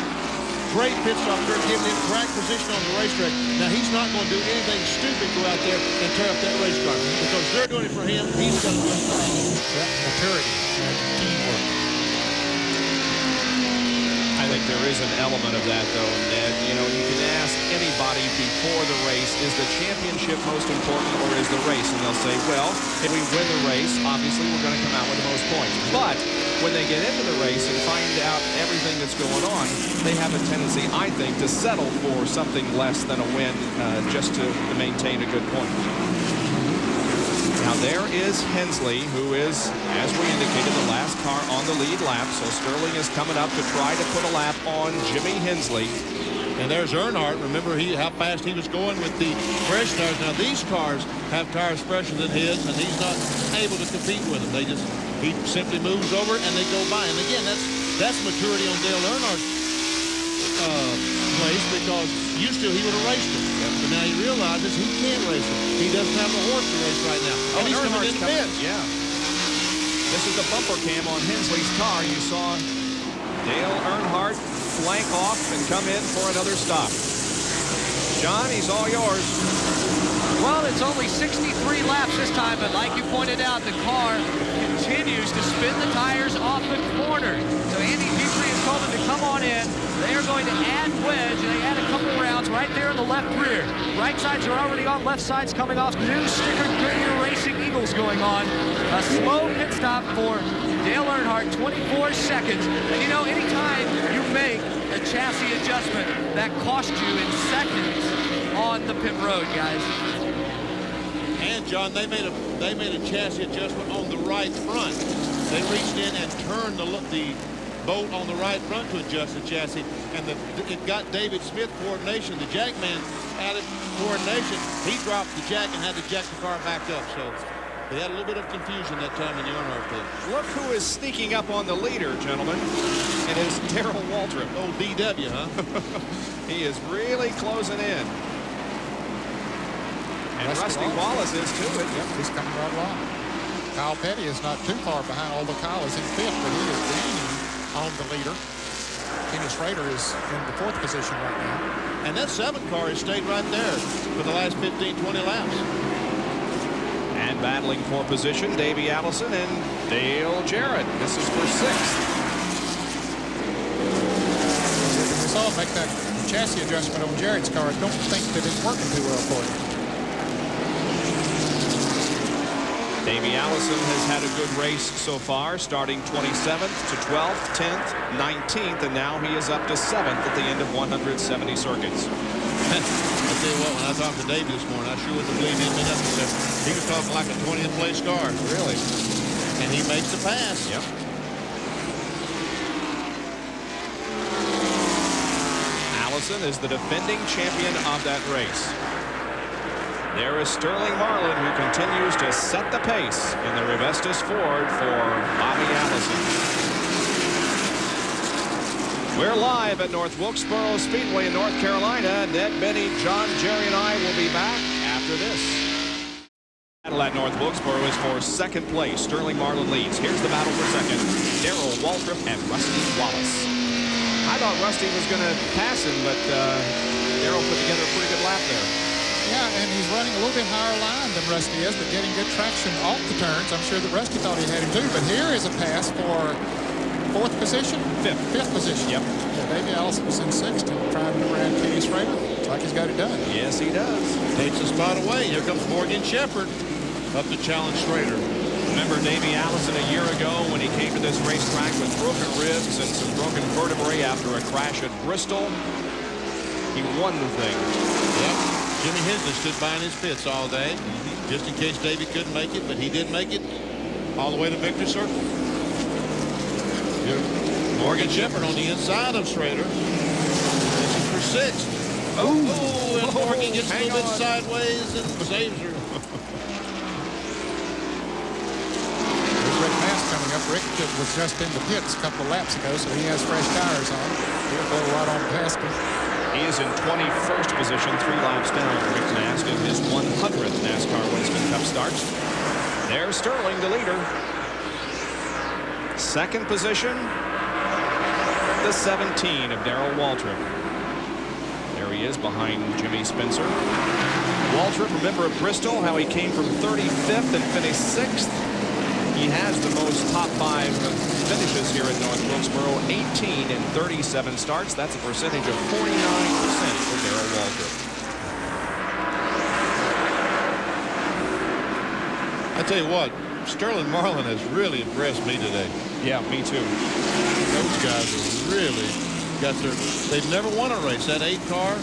great pit stops. They're giving him correct position on the racetrack. Now, he's not going to do anything stupid, go out there and tear up that race car. Because they're doing it for him. He's going to do it for him. Maturity and teamwork. I think there is an element of that, though, Ned. You know, you can ask anybody before the race, is the championship most important or is the race? And they'll say, well, if we win the race, obviously we're going to come out with the most points. But when they get into the race and find out everything that's going on, they have a tendency, I think, to settle for something less than a win just to maintain a good point. Now there is Hensley, who is, as we indicated, the last car on the lead lap. So Sterling is coming up to try to put a lap on Jimmy Hensley. And there's Earnhardt. Remember how fast he was going with the fresh tires. Now these cars have tires fresher than his, and he's not able to compete with them. He simply moves over and they go by. And again, that's maturity on Dale Earnhardt's place, because used to he would have raced him. But now he realizes he can't race him. He doesn't have the horse to race right now. And he's coming in the pits. Yeah. This is the bumper cam on Hensley's car. You saw Dale Earnhardt flank off and come in for another stop. John, he's all yours. Well, it's only 63 laps this time, but like you pointed out, the car continues to spin the tires off the corner. So Andy Petrie has told him to come on in. They are going to add wedge, and they add a couple rounds right there in the left rear. Right sides are already on, left side's coming off. New sticker Goodyear Racing Eagles going on. A slow pit stop for Dale Earnhardt, 24 seconds. And you know, anytime you make a chassis adjustment, that costs you in seconds on the pit road, guys. And John, they made a chassis adjustment on the right front. They reached in and turned the bolt on the right front to adjust the chassis, and it got David Smith coordination. The jackman added coordination. He dropped the jack and had to jack the car back up. So they had a little bit of confusion that time in the Earnhardt pit. Look who is sneaking up on the leader, gentlemen. It is Darrell Waltrip. Oh, DW, huh? He is really closing in. And Rusty Wallace is too. Yep, he's coming right along. Kyle Petty is not too far behind, although Kyle is in 5th, but he is gaining on the leader. Kenny Schrader is in the 4th position right now. And that 7th car has stayed right there for the last 15, 20 laps. And battling for position, Davey Allison and Dale Jarrett. This is for 6th. We saw him make that chassis adjustment on Jarrett's car. I don't think that it's working too well for him. Davey Allison has had a good race so far, starting 27th to 12th, 10th, 19th, and now he is up to 7th at the end of 170 circuits. I'll tell you what, when I talked to Davey this morning, I sure wouldn't believe he'd been up there. He was talking like a 20th place car. Really? And he makes the pass. Yep. Allison is the defending champion of that race. There is Sterling Marlin, who continues to set the pace in the Revestis Ford for Bobby Allison. We're live at North Wilkesboro Speedway in North Carolina. Ned, Benny, John, Jerry, and I will be back after this. Battle at North Wilkesboro is for second place. Sterling Marlin leads. Here's the battle for second. Darrell Waltrip and Rusty Wallace. I thought Rusty was going to pass him, but Darrell put together a pretty good lap there. Yeah, and he's running a little bit higher line than Rusty is, but getting good traction off the turns. I'm sure that Rusty thought he had him too, but here is a pass for fourth position? Fifth position. Yep. Yeah, Davey Allison was in sixth and trying to around Kenny Schrader. Looks like he's got it done. Yes, he does. Takes the spot away. Here comes Morgan Shepherd up to challenge Schrader. Remember Davey Allison a year ago when he came to this racetrack with broken ribs and some broken vertebrae after a crash at Bristol? He won the thing. Yep. Jimmy Hensley stood by in his pits all day, just in case Davey couldn't make it, but he did make it all the way to Victory Circle. Morgan Shepherd on the inside of Schrader. This is for sixth. Oh, and Morgan gets a little bit sideways and saves her. There's Rick Mast coming up. Rick was just in the pits a couple of laps ago, so he has fresh tires on. He'll go right on past him. He is in 21st position, 3 laps down. Rick Mast in his 100th NASCAR Winston Cup start. There's Sterling, the leader. Second position, the 17 of Darrell Waltrip. There he is behind Jimmy Spencer. Waltrip, remember at Bristol how he came from 35th and finished 6th? He has the most top 5 finishes here at North Wilkesboro, 18 in 37 starts. That's a percentage of 49% for Darrell Waltrip. I tell you what, Sterling Marlin has really impressed me today. Yeah, me too. Those guys are really got their. They've never won a race. That 8 car.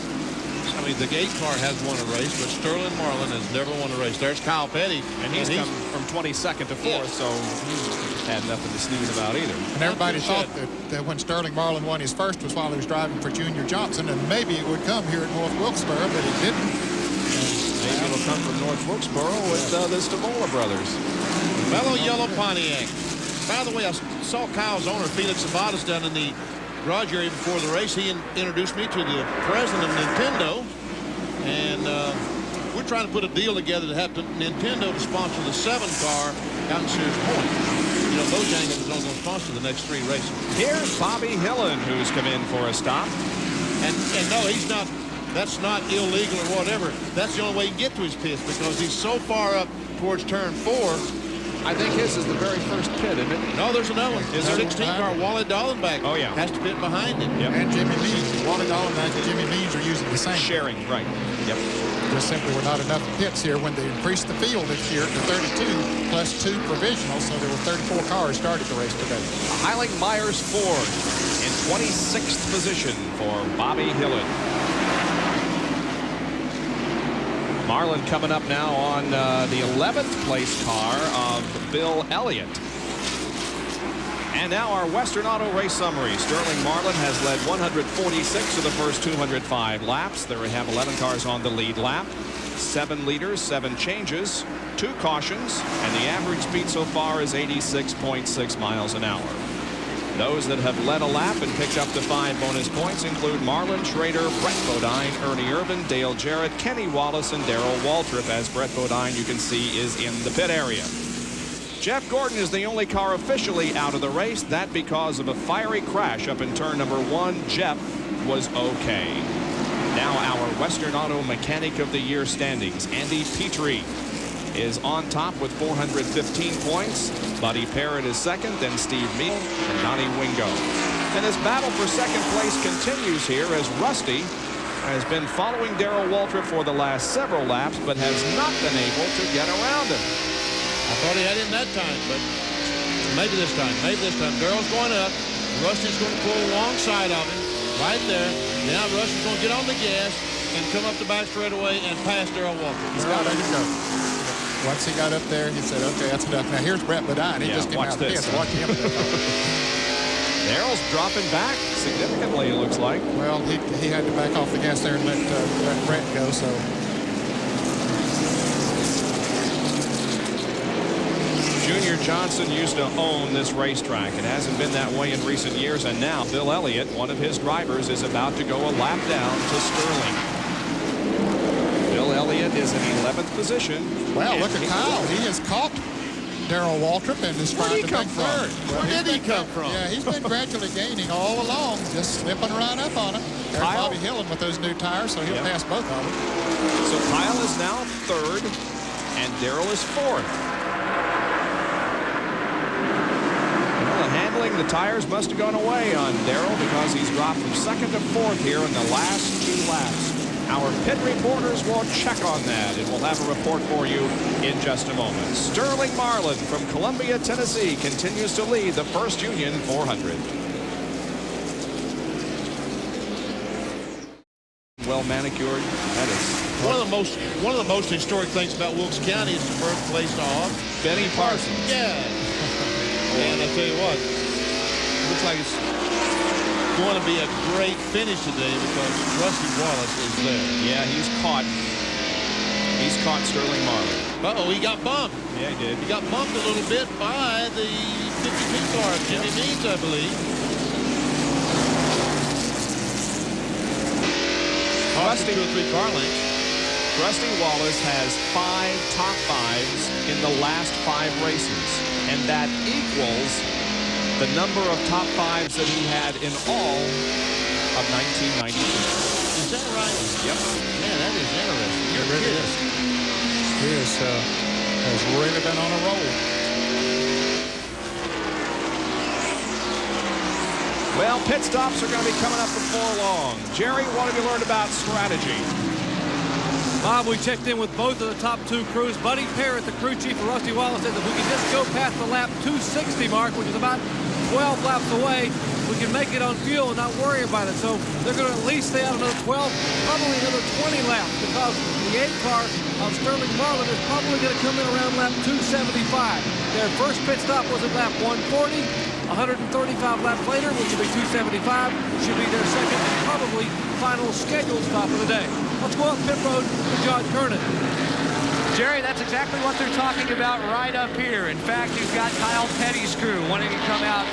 I mean, the 8 car has won a race, but Sterling Marlin has never won a race. There's Kyle Petty, and he's come from 22nd to 4th, so he's had nothing to sneeze about either. And everybody thought that when Sterling Marlin won his first was while he was driving for Junior Johnson, and maybe it would come here at North Wilkesboro, but it didn't. Maybe it'll come from North Wilkesboro with the Stavola brothers. Mellow yellow Pontiac. By the way, I saw Kyle's owner, Felix Sabatas, down in the garage area before the race. He introduced me to the president of Nintendo, and we're trying to put a deal together to have Nintendo to sponsor the 7 car out in Sears Point. You know, Bojangles is only going to sponsor the next 3 races. Here's Bobby Hillen, who's come in for a stop. And no, he's not. That's not illegal or whatever. That's the only way he can get to his pits because he's so far up towards turn 4. I think his is the very first pit, isn't it? No, there's another one. Is the there? 16 car, Wally Dallenbach. Oh, yeah. Has to pit behind him. Yep. And Jimmy Means. Wally Dallenbach and Jimmy Means are using the same. Sharing, right. Yep. There simply were not enough pits here when they increased the field this year to 32 plus 2 provisional, so there were 34 cars started the race today. Highling Myers Ford in 26th position for Bobby Hillen. Marlin coming up now on the 11th place car of Bill Elliott. And now our Western Auto Race summary. Sterling Marlin has led 146 of the first 205 laps. There we have 11 cars on the lead lap. 7 leaders, 7 changes, 2 cautions, and the average speed so far is 86.6 miles an hour. Those that have led a lap and picked up the 5 bonus points include Marlin, Schrader, Brett Bodine, Ernie Irvin, Dale Jarrett, Kenny Wallace, and Darrell Waltrip, as Brett Bodine, you can see, is in the pit area. Jeff Gordon is the only car officially out of the race. That because of a fiery crash up in turn number 1. Jeff was okay. Now our Western Auto Mechanic of the Year standings. Andy Petrie is on top with 415 points. Buddy Parrott is second, then Steve Mead and Donnie Wingo. And this battle for second place continues here as Rusty has been following Darrell Waltrip for the last several laps, but has not been able to get around him. I thought he had him that time, but maybe this time. Maybe this time. Darrell's going up. Rusty's going to pull alongside of him. Right there. Now Rusty's going to get on the gas and come up the back straightaway and pass Darrell Waltrip. He's got to go. Once he got up there, he said, okay, that's enough. Now here's Brett Bodine. He just came out of the pits. Watch him. Darrell's dropping back significantly, it looks like. Well, he had to back off the gas there and let Brett go, so. Junior Johnson used to own this racetrack. It hasn't been that way in recent years, and now Bill Elliott, one of his drivers, is about to go a lap down to Sterling. Bill Elliott is in 11th position. Well, look at Kyle. He has caught Darrell Waltrip and is trying to make third. Where did he come from? Yeah, he's been gradually gaining all along, just slipping right up on him. There's Kyle? Bobby Hillen with those new tires, so he'll pass both of them. So Kyle is now third, and Darrell is fourth. Well, handling the tires must have gone away on Darrell because he's dropped from second to fourth here in the last 2 laps. Our pit reporters will check on that, and we'll have a report for you in just a moment. Sterling Marlin from Columbia, Tennessee, continues to lead the First Union 400. Well manicured. That is one of the most historic things about Wilkes County is the birthplace of Benny Parsons. Yeah. And I tell you what, looks like it's going to be a great finish today because Rusty Wallace is there. Yeah, he's caught Sterling Marlin. Uh-oh, he got bumped. Yeah, he did. He got bumped a little bit by the 52 car, Jimmy Means, I believe. Rusty, 2 or 3 car lengths. Rusty Wallace has 5 top 5s in the last 5 races, and that equals the number of top 5s that he had in all of 1992. Is that right? Yep. Man, that is interesting. It really is. He has really been on a roll. Well, pit stops are going to be coming up before long. Jerry, what have you learned about strategy? Bob, we checked in with both of the top 2 crews. Buddy Parrott, the crew chief for Rusty Wallace, said that we can just go past the lap 260 mark, which is about 12 laps away. We can make it on fuel and not worry about it. So they're going to at least stay out another 12, probably another 20 laps, because the 8 car of Sterling Marlin is probably going to come in around lap 275. Their first pit stop was at lap 140. 135 laps later, which will be 275, should be their second and probably final scheduled stop of the day. Let's go up pit road to John Kernan. Jerry, that's exactly what they're talking about right up here. In fact, you've got Kyle Petty's crew wanting to come out.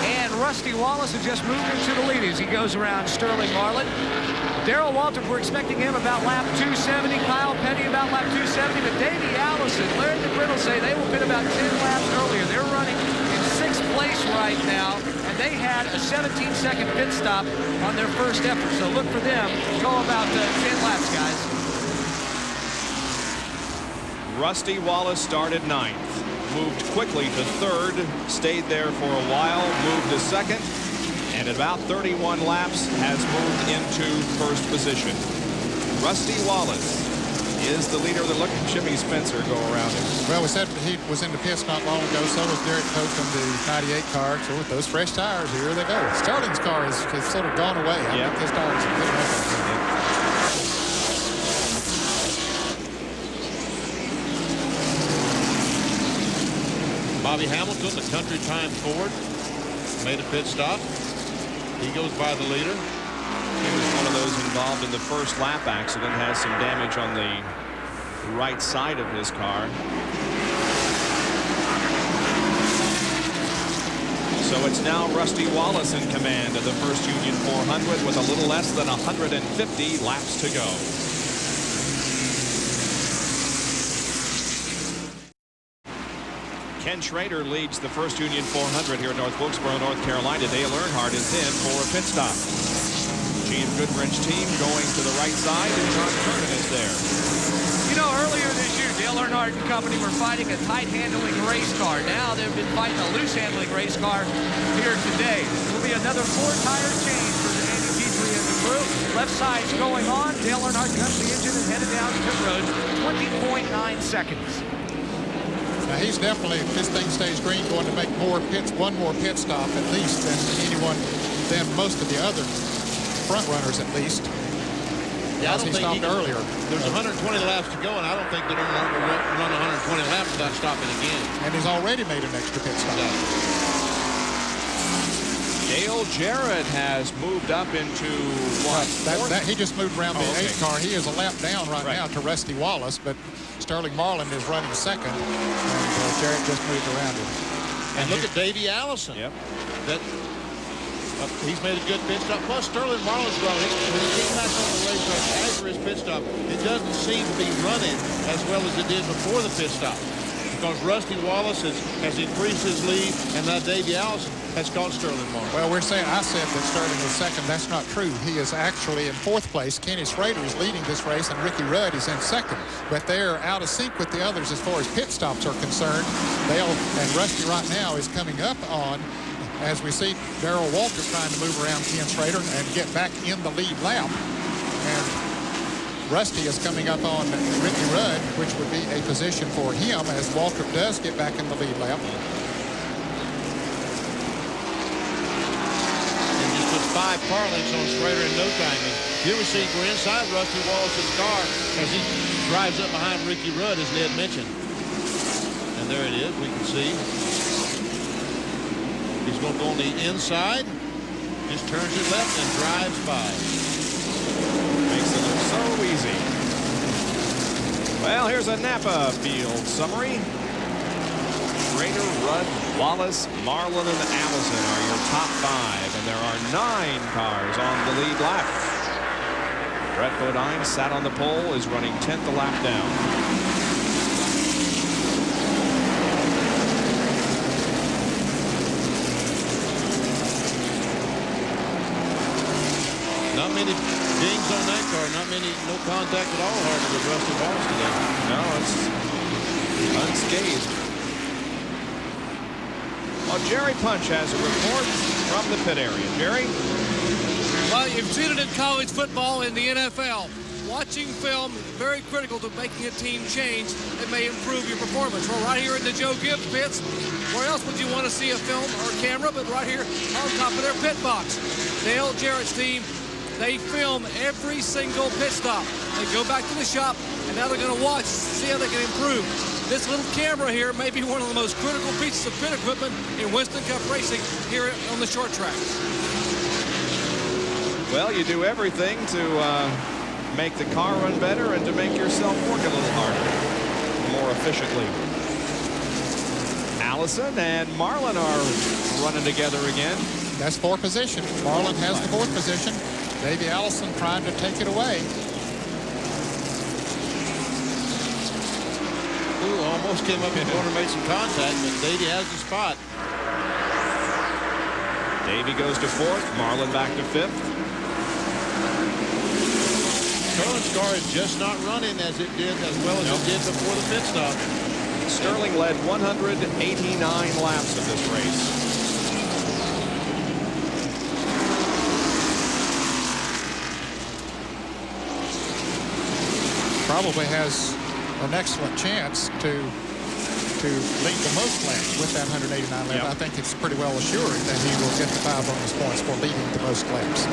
And Rusty Wallace has just moved into the lead as he goes around Sterling Marlin. Darrell Waltrip, we're expecting him about lap 270. Kyle Petty about lap 270. But Davey Allison, Larry McGriddle say they will pit about 10 laps earlier. They're running in 6th place right now. And they had a 17-second pit stop on their first effort. So look for them. Go about 10 laps, guys. Rusty Wallace started 9th, moved quickly to 3rd, stayed there for a while, moved to 2nd, and at about 31 laps has moved into 1st position. Rusty Wallace is the leader. Look at Jimmy Spencer go around him. Well, we said he was in the pits not long ago. So was Derek Pope in the 98 car. So with those fresh tires, here they go. Sterling's car has sort of gone away. I think his tires are picking up. Bobby Hamilton, the Country Time Ford, made a pit stop. He goes by the leader. He was one of those involved in the first lap accident, has some damage on the right side of his car. So it's now Rusty Wallace in command of the First Union 400 with a little less than 150 laps to go. Ken Schrader leads the First Union 400 here in North Wilkesboro, North Carolina. Dale Earnhardt is in for a pit stop. GM Goodwrench team going to the right side, and John Kernan is there. You know, earlier this year, Dale Earnhardt and company were fighting a tight-handling race car. Now they've been fighting a loose-handling race car here today. It will be another 4-tire change for Andy Petrie and the crew. Left side's going on. Dale Earnhardt cuts the engine and headed down pit road. 20.9 seconds. Now he's definitely, if this thing stays green, going to make one more pit stop at least than most of the other front runners at least. Yeah, I don't he think stopped earlier. There's 120 laps to go, and I don't think they're going to run 120 laps without stopping again. And he's already made an extra pit stop. Dale Jarrett has moved up into what? He just moved around the okay. 8 car. He is a lap down right now to Rusty Wallace, but Sterling Marlin is running second, and Jarrett just moved around him. And look at Davey Allison. Yep. He's made a good pit stop. Plus, Sterling Marlin's running. When he came back on the racetrack after his pit stop, it doesn't seem to be running as well as it did before the pit stop. Because Rusty Wallace has increased his lead, and now Davey Allison has caught Sterling Marlin. Well, I said that Sterling was second. That's not true. He is actually in 4th place. Kenny Schrader is leading this race, and Ricky Rudd is in second. But they're out of sync with the others as far as pit stops are concerned. Dale and Rusty right now is coming up on, as we see Darrell Walter trying to move around Ken Schrader and get back in the lead lap. And Rusty is coming up on Ricky Rudd, which would be a position for him as Walter does get back in the lead lap. And just put 5 car lengths on Schrader in no time. And here we see we're inside Rusty Wallace's car as he drives up behind Ricky Rudd, as Ned mentioned. And there it is. We can see. He's going to go on the inside, just turns it left and drives by. Makes it look so easy. Well, here's a Napa field summary. Schrader, Rudd, Wallace, Marlin, and Allison are your top 5, and there are 9 cars on the lead lap. Brett Bodine sat on the pole, is running 10th a lap down. Not many dings on that car. Not many, no contact at all hardly with Rusty Wallace today. No, it's unscathed. Well, Jerry Punch has a report from the pit area. Jerry? Well, you've seen it in college football and the NFL. Watching film is very critical to making a team change that may improve your performance. Well, right here in the Joe Gibbs pits, where else would you want to see a film or camera but right here on top of their pit box? Dale Jarrett's team, they film every single pit stop. They go back to the shop, and now they're going to watch, see how they can improve. This little camera here may be one of the most critical pieces of pit equipment in Winston Cup racing here on the short track. Well, you do everything to make the car run better and to make yourself work a little harder, more efficiently. Allison and Marlin are running together again. That's 4th position. Marlin has the 4th position. Davey Allison trying to take it away. Ooh, almost came up in the corner, made some contact, but Davey has the spot. Davey goes to 4th, Marlin back to 5th. Sterling's car is just not running as it did, as well as it did before the pit stop. Sterling led 189 laps of this race. Probably has an excellent chance to lead the most laps with that 189 laps. Yep. I think it's pretty well assured that he will get the 5 bonus points for leading the most laps.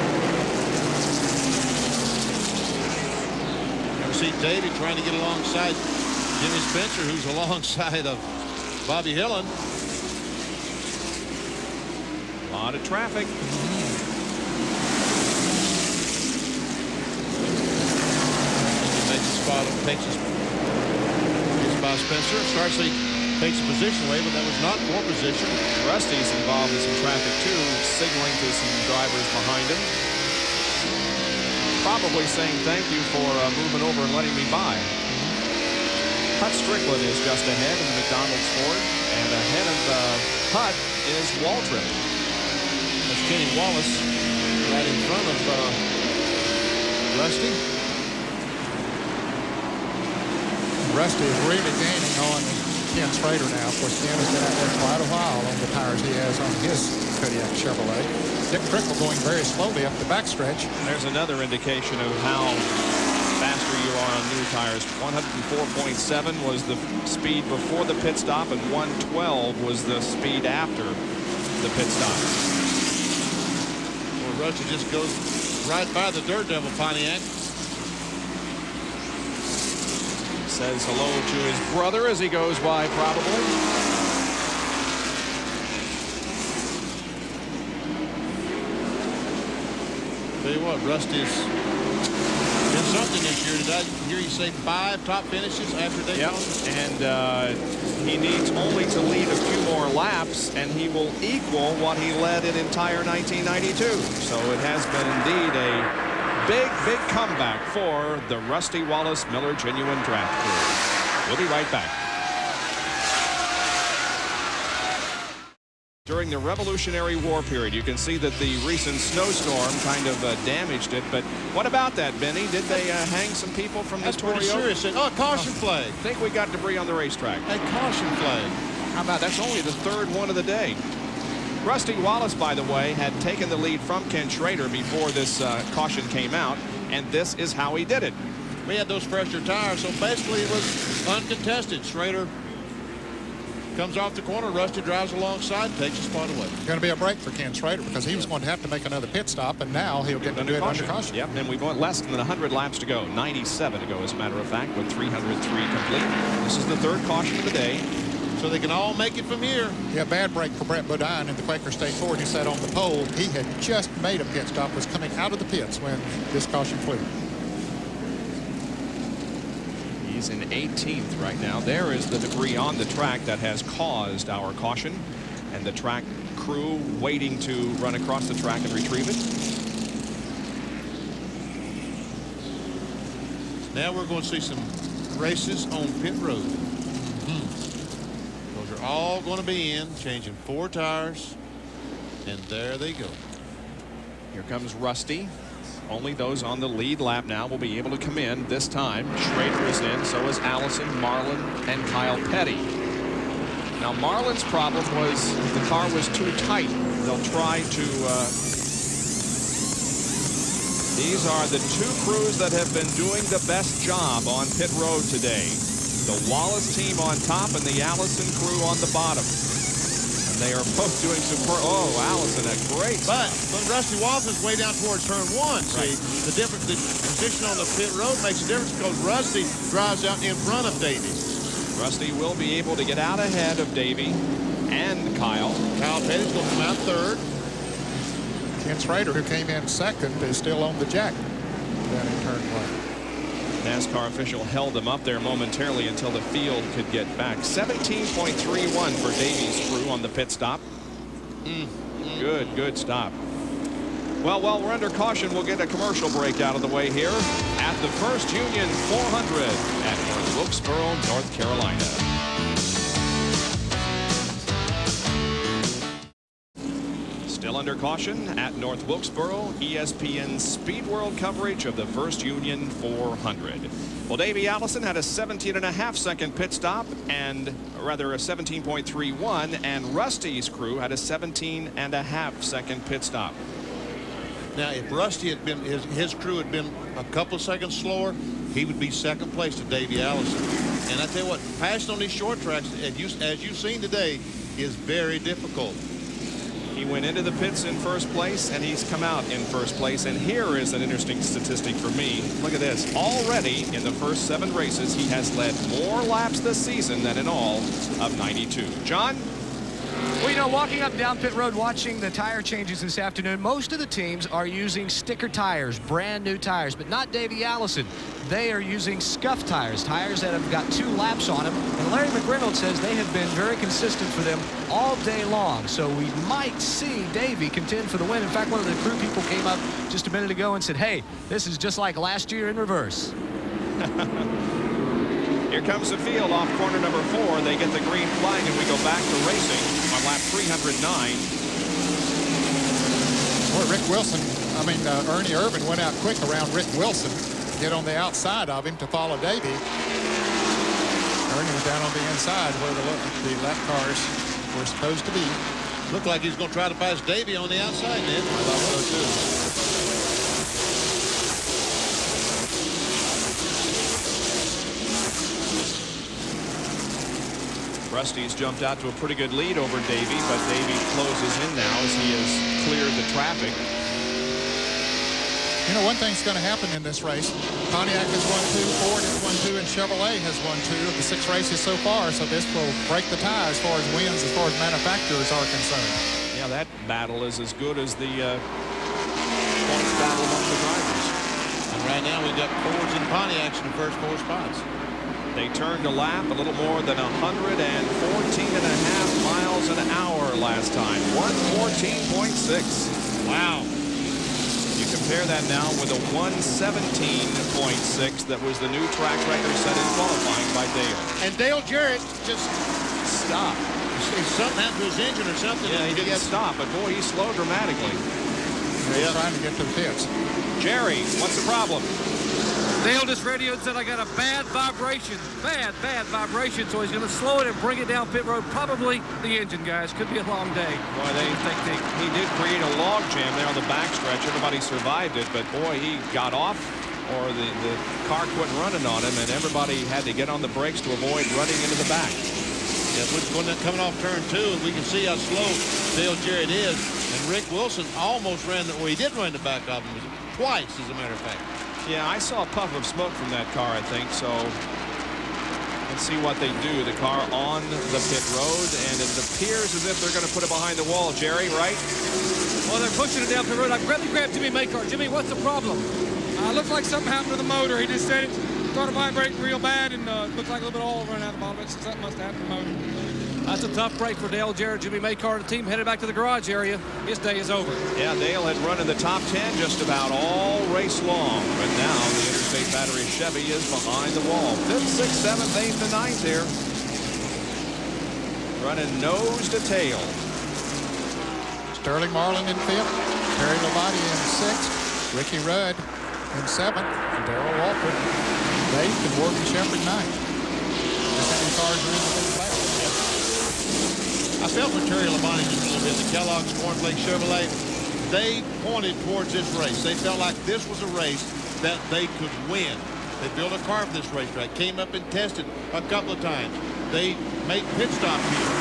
You see Davey trying to get alongside Jimmy Spencer, who's alongside of Bobby Hillen. A lot of traffic. Takes his by Spencer. Starsley takes a position away, but that was not for position. Rusty's involved in some traffic too, signaling to some drivers behind him. Probably saying thank you for moving over and letting me by. Hut Strickland is just ahead in the McDonald's Ford, and ahead of Hut is Waltrip. That's Kenny Wallace right in front of Rusty. Rusty is really gaining on Ken Schrader now. Of course, Ken has been out there quite a while on the tires he has on his Kodiak Chevrolet. Dick Trickle going very slowly up the backstretch. There's another indication of how faster you are on new tires. 104.7 was the speed before the pit stop, and 112 was the speed after the pit stop. Well, Rusty just goes right by the Dirt Devil Pontiac. Says hello to his brother as he goes by, probably. Tell you what, Rusty's did something this year. Did I hear you say 5 top finishes after Daytona? Yep, and he needs only to lead a few more laps, and he will equal what he led in entire 1992. So it has been indeed a big comeback for the Rusty Wallace Miller Genuine Draft Crew. We'll be right back. During the Revolutionary War period, you can see that the recent snowstorm kind of damaged it. But what about that, Benny? Did they hang some people from That's the pretty Torio? serious. Oh, caution flag. I think we got debris on the racetrack. A caution flag. How about that's only the third one of the day. Rusty Wallace, by the way, had taken the lead from Ken Schrader before this caution came out, and this is how he did it. We had those fresher tires, so basically it was uncontested. Schrader comes off the corner. Rusty drives alongside and takes the spot away. Going to be a break for Ken Schrader because he was going to have to make another pit stop, and now he'll get to do it under caution. Yep, and we've got less than 100 laps to go. 97 to go, as a matter of fact, with 303 complete. This is the third caution of the day. So they can all make it from here. Yeah, bad break for Brett Bodine in the Quaker State Ford. He sat on the pole. He had just made a pit stop, was coming out of the pits when this caution flew. He's in 18th right now. There is the debris on the track that has caused our caution, and the track crew waiting to run across the track and retrieve it. Now we're going to see some races on pit road. Those are all going to be in, changing 4 tires, and there they go. Here comes Rusty. Only those on the lead lap now will be able to come in this time. Schrader is in, so is Allison, Marlin, and Kyle Petty. Now Marlin's problem was the car was too tight. They'll try to these are the 2 crews that have been doing the best job on pit road today. The Wallace team on top and the Allison crew on the bottom. And they are both doing super. Oh, Allison, a great. But Rusty Wallace is way down towards turn 1. See, the difference, the position on the pit road makes a difference because Rusty drives out in front of Davey. Rusty will be able to get out ahead of Davey and Kyle. Kyle Petty's going to come out 3rd. Ken Schrader, who came in 2nd, is still on the jack down in turn 1. NASCAR official held them up there momentarily until the field could get back. 17.31 for Davey's crew on the pit stop. Good stop. Well, while we're under caution, we'll get a commercial break out of the way here at the First Union 400 at North Wilkesboro, North Carolina. Still under caution at North Wilkesboro, ESPN Speed World coverage of the First Union 400. Well, Davey Allison had a 17.5 second pit stop, and rather a 17.31, and Rusty's crew had a 17.5 second pit stop. Now, if Rusty had been, his crew had been a couple seconds slower, he would be 2nd place to Davey Allison. And I tell you what, passing on these short tracks, as you've seen today, is very difficult. He went into the pits in 1st place, and he's come out in 1st place. And here is an interesting statistic for me. Look at this. Already in the first 7 races, he has led more laps this season than in all of 92. John? Well, you know, walking up and down pit road, watching the tire changes this afternoon, most of the teams are using sticker tires, brand new tires, but not Davey Allison. They are using scuff tires, tires that have got 2 laps on them. And Larry McReynolds says they have been very consistent for them all day long. So we might see Davey contend for the win. In fact, one of the crew people came up just a minute ago and said, hey, this is just like last year in reverse. Here comes the field off corner number 4. They get the green flag, and we go back to racing on lap 309. Boy, Rick Wilson, Ernie Irvin went out quick around Rick Wilson, get on the outside of him to follow Davey. Ernie was down on the inside where the lap cars were supposed to be. Looked like he's going to try to pass Davey on the outside, then. I thought so, too. Rusty's jumped out to a pretty good lead over Davey, but Davey closes in now as he has cleared the traffic. You know, one thing's going to happen in this race. Pontiac has won 2, Ford has won 2, and Chevrolet has won 2 of the 6 races so far. So this will break the tie as far as wins, as far as manufacturers are concerned. Yeah, that battle is as good as the points battle among the drivers. And right now we've got Fords and Pontiacs in the first 4 spots. They turned a lap a little more than 114.5 miles an hour last time. 114.6. Wow. You compare that now with a 117.6 that was the new track record set in qualifying by Dale. And Dale Jarrett just stopped. Something happened to his engine or something. Yeah, he didn't stop, but boy, he slowed dramatically. He's trying to get to the pits. Jerry, what's the problem? Dale just radioed and said, I got a bad vibration. Bad vibration. So he's going to slow it and bring it down pit road. Probably the engine, guys. Could be a long day. Boy, he did create a log jam there on the backstretch. Everybody survived it, but boy, he got off, or the car quit running on him, and everybody had to get on the brakes to avoid running into the back. Yeah, we're coming off turn 2, and we can see how slow Dale Jarrett is. And Rick Wilson almost ran he did run the back of him twice, as a matter of fact. Yeah, I saw a puff of smoke from that car, I think, so let's see what they do. The car on the pit road, and it appears as if they're going to put it behind the wall, Jerry, right? Well, they're pushing it down pit road. I grabbed Jimmy Maycar. Jimmy, what's the problem? Looks like something happened to the motor. He just said it started vibrating real bad, and looked like a little bit of oil running out of the bottom of it, so something must have happened to the motor. That's a tough break for Dale Jarrett. Jimmy Maycar, the team headed back to the garage area. His day is over. Yeah, Dale had run in the top 10 just about all race long, but now the Interstate Battery Chevy is behind the wall. 5th, 6th, 7th, 8th, and 9th here. Running nose to tail. Sterling Marlin in 5th, Terry Labonte in 6th, Ricky Rudd in 7th, and Darrell Waltrip 8th, and Morgan Shepherd 9th. How many cars are in the fifth lap? I felt with Terry Labonte just a little bit. The Kellogg's Cornflake Chevrolet, they pointed towards this race. They felt like this was a race that they could win. They built a car for this racetrack, came up and tested a couple of times. They made pit stop here,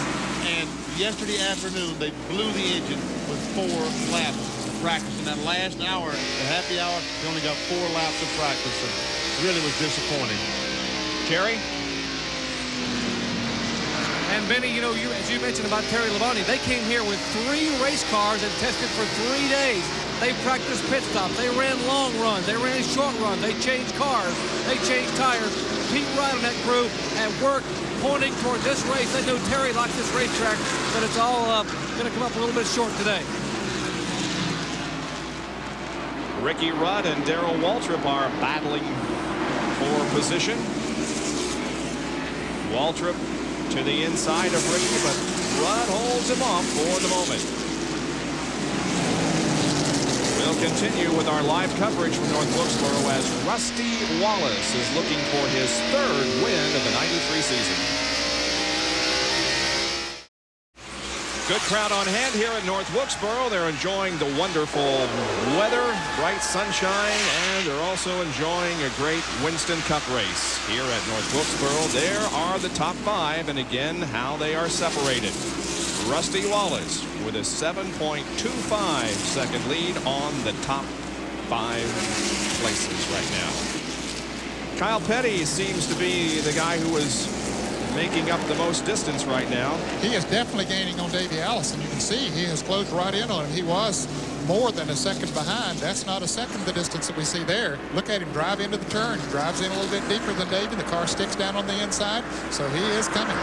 and yesterday afternoon they blew the engine with 4 laps of practice. In that last hour, the happy hour, they only got 4 laps of practice, and really was disappointing. Jerry? And Benny, you know, as you mentioned about Terry Labonte, they came here with 3 race cars and tested for 3 days. They practiced pit stops. They ran long runs. They ran short runs. They changed cars. They changed tires. Pete Wright on that crew at work pointing toward this race. They know Terry likes this racetrack, but it's all going to come up a little bit short today. Ricky Rudd and Darrell Waltrip are battling for position. Waltrip to the inside of Ricky, but Rudd holds him off for the moment. We'll continue with our live coverage from North Wilkesboro as Rusty Wallace is looking for his 3rd win of the '93 season. Good crowd on hand here at North Wilkesboro. They're enjoying the wonderful weather, bright sunshine, and they're also enjoying a great Winston Cup race. Here at North Wilkesboro, there are the top 5, and again, how they are separated. Rusty Wallace with a 7.25 second lead on the top 5 places right now. Kyle Petty seems to be the guy who is making up the most distance right now. He is definitely gaining on Davey Allison. You can see he has closed right in on him. He was more than a second behind. That's not a second the distance that we see there. Look at him drive into the turn. He drives in a little bit deeper than Davey. The car sticks down on the inside, so he is coming.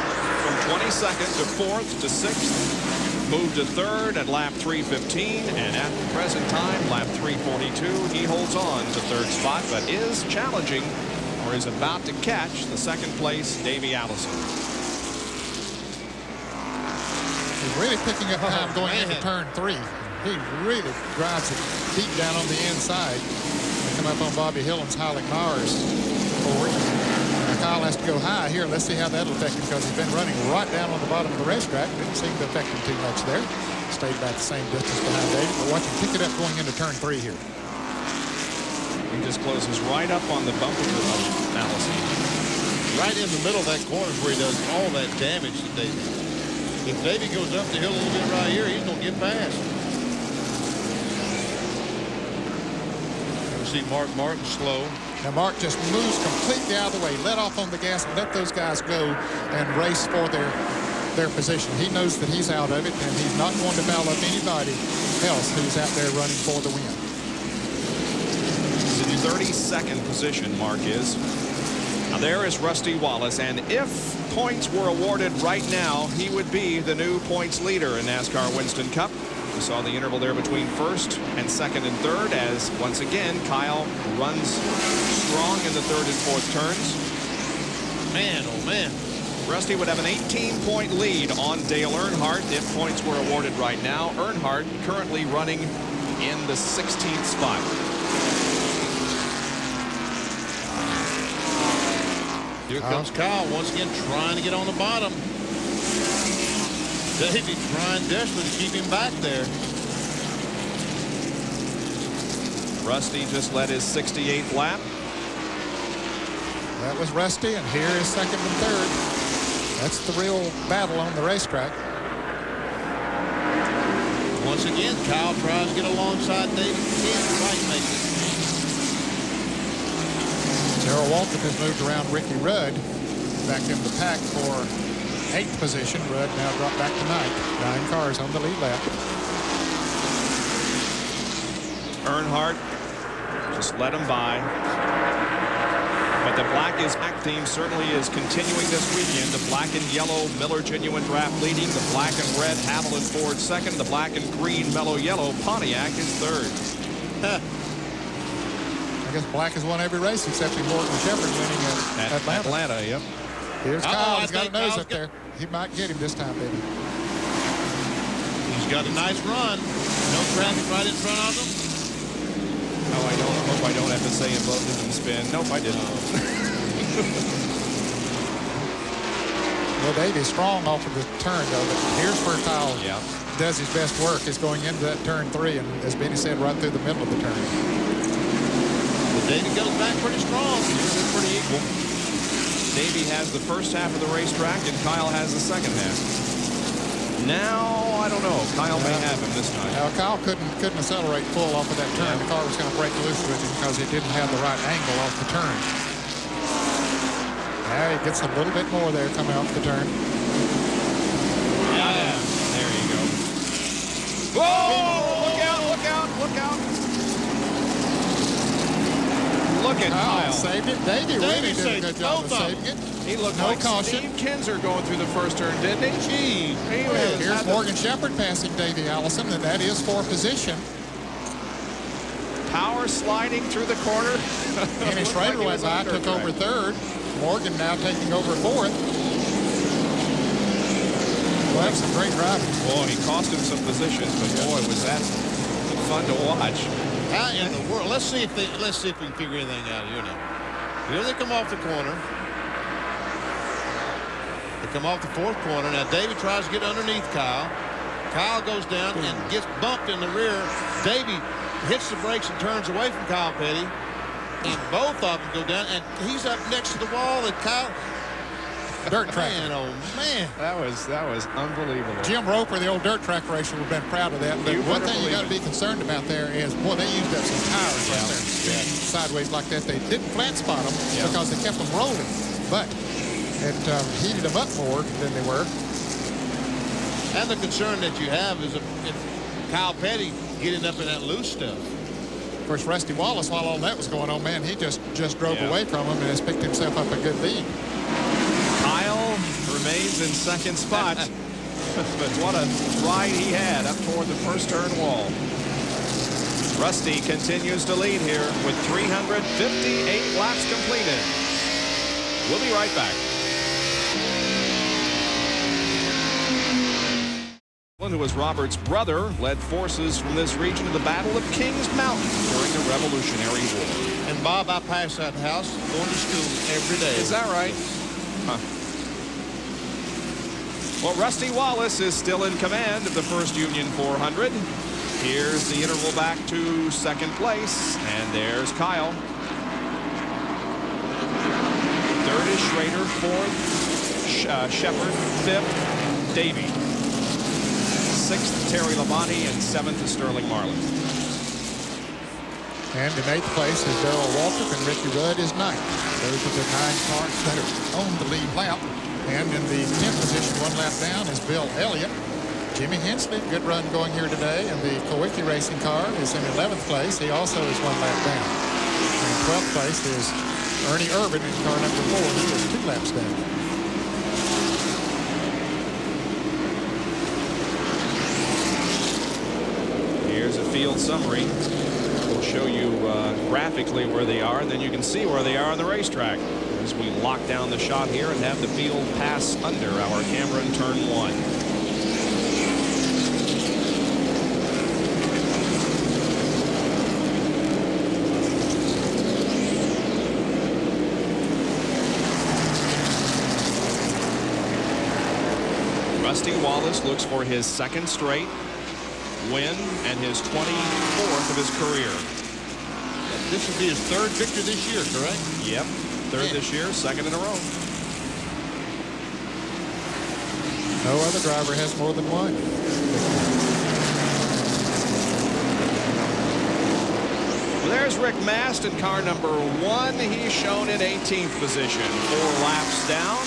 From 22nd to 4th to 6th, moved to 3rd at lap 3:15, and at the present time, lap 3:42, he holds on to 3rd spot, but is challenging or is about to catch the 2nd place Davey Allison. He's really picking up time going into turn 3. He really drives it deep down on the inside. They come up on Bobby Hill and Howlick Mars forward. Kyle has to go high here. Let's see how that'll affect him, because he's been running right down on the bottom of the racetrack. Didn't seem to affect him too much there. Stayed about the same distance behind Davey, but watch him pick it up going into turn 3 here. He just closes right up on the bumper of Allison. right in the middle of that corner is where he does all that damage to Davey. If Davey goes up the hill a little bit right here, he's going to get past. You see Mark Martin slow. Now Mark just moves completely out of the way, let off on the gas, and let those guys go and race for their position. He knows that he's out of it, and he's not going to foul up anybody else who's out there running for the win. In 32nd position, Mark is. Now there is Rusty Wallace, and if points were awarded right now, he would be the new points leader in NASCAR Winston Cup. We saw the interval there between first and second and third as once again Kyle runs strong in the third and fourth turns. Man, oh man. Rusty would have an 18-point lead on Dale Earnhardt if points were awarded right now. Earnhardt currently running in the 16th spot. Here comes Kyle once again trying to get on the bottom. Davey trying desperately to keep him back there. Rusty just led his 68th lap. That was Rusty, and here is second and third. That's the real battle on the racetrack. Once again, Kyle tries to get alongside Davey. Can't quite make it. Darrell Walton has moved around Ricky Rudd back in the pack for 8th position. Rudd now dropped back to 9th. 9 cars on the lead lap. Earnhardt just let him by. But the black is back team certainly is continuing this weekend. The black and yellow Miller Genuine Draft leading. The black and red Haviland Ford second. The black and green Mellow Yellow Pontiac is third. I guess black has won every race except for Morgan Shepherd winning at Atlanta. Atlanta, yep. Here's Kyle. He's got a nose up there. He might get him this time, baby. He's got a nice run. No traffic right in front of him. Oh, I hope I don't have to say it both didn't spin. Nope, I didn't. Well, Davey's strong off of the turn, though. But here's where Kyle does his best work, is going into that turn 3, and as Benny said, right through the middle of the turn. Davey goes back pretty strong. They're pretty equal. Davey has the first half of the racetrack, and Kyle has the second half. Now, I don't know. Kyle may have him this time. Now, Kyle couldn't accelerate full off of that turn. The car was going to break loose with him because he didn't have the right angle off the turn. Now he gets a little bit more there coming off the turn. Yeah, there you go. Whoa! Look out, look out, look out. Look at Kyle. Saved it. Davey really did a good job of saving it. He looked no like caution. Steve Kinzer going through the first turn, didn't he? Gee. Here's Morgan Shepherd passing Davey Allison, and that is for position. Power sliding through the corner. Kenny Schrader went by, took over third. Morgan now taking over fourth. Well, that's some great driving. Boy, he cost him some positions, but boy, was that fun to watch. How in the world? Let's see if we can figure anything out here now. Here they come off the corner. They come off the fourth corner. Now Davey tries to get underneath Kyle. Kyle goes down and gets bumped in the rear. Davey hits the brakes and turns away from Kyle Petty. And both of them go down, and he's up next to the wall, and Kyle. Dirt track. Man, oh man. That was unbelievable. Jim Roper, the old dirt track racer, would have been proud of that. But one thing you got to be concerned about there is, boy, they used up some tires right there. Sideways like that. They didn't flat spot them because they kept them rolling. But it heated them up more than they were. And the concern that you have is if Kyle Petty getting up in that loose stuff. Of course, Rusty Wallace, while all that was going on, man, he just drove away from him and has picked himself up a good lead. Kyle remains in second spot. But what a ride he had up toward the first turn wall. Rusty continues to lead here with 358 laps completed. We'll be right back. Who was Robert's brother, led forces from this region to the Battle of Kings Mountain during the Revolutionary War. And Bob, I pass that house going to school every day. Is that right? Huh. Well, Rusty Wallace is still in command of the First Union 400. Here's the interval back to second place, and there's Kyle. Third is Schrader. Fourth, Shepard. Fifth, Davey. Sixth, Terry Labonte, and seventh is Sterling Marlin. And in 8th place is Darrell Waltrip, and Ricky Rudd is 9th. Those are the 9 cars that are on the lead lap. And in the 10th position, 1 lap down, is Bill Elliott. Jimmy Hensley, good run going here today. And the Kawicki Racing car is in 11th place. He also is 1 lap down. And in 12th place is Ernie Irvin in car number 4. He is 2 laps down. Here's a field summary. We'll show you graphically where they are, and then you can see where they are on the racetrack as we lock down the shot here and have the field pass under our camera in turn 1. Rusty Wallace looks for his 2nd straight win and his 24th of his career. This would be his 3rd victory this year, correct? Yep. 3rd this year, 2nd in a row. No other driver has more than 1. Well, there's Rick Mast in car number 1. He's shown in 18th position. 4 laps down.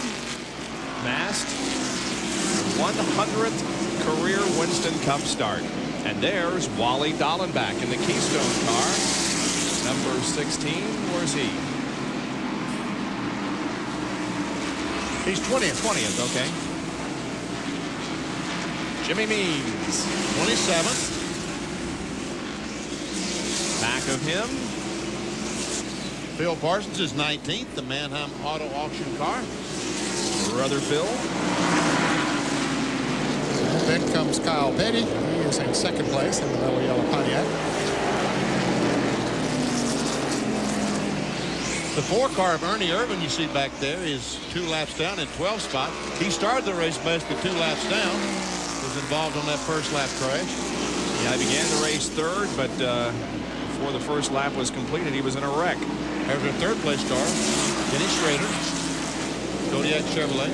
Mast, 100th career Winston Cup start. And there's Wally Dallenbach in the Keystone car. Number 16, where's he? He's 20th. 20th, okay. Jimmy Means. 27th. Back of him. Bill Parsons is 19th, the Mannheim Auto Auction car. Brother Bill. Then comes Kyle Petty. He is in 2nd place in the Mellow Yellow Pontiac. The 4 car of Ernie Irvin you see back there is 2 laps down in 12th spot. He started the race basically 2 laps down. Was involved on that first lap crash. Yeah, he began the race 3rd, but before the first lap was completed, he was in a wreck. There's a 3rd place car, Denny Schrader, Kodiak Chevrolet.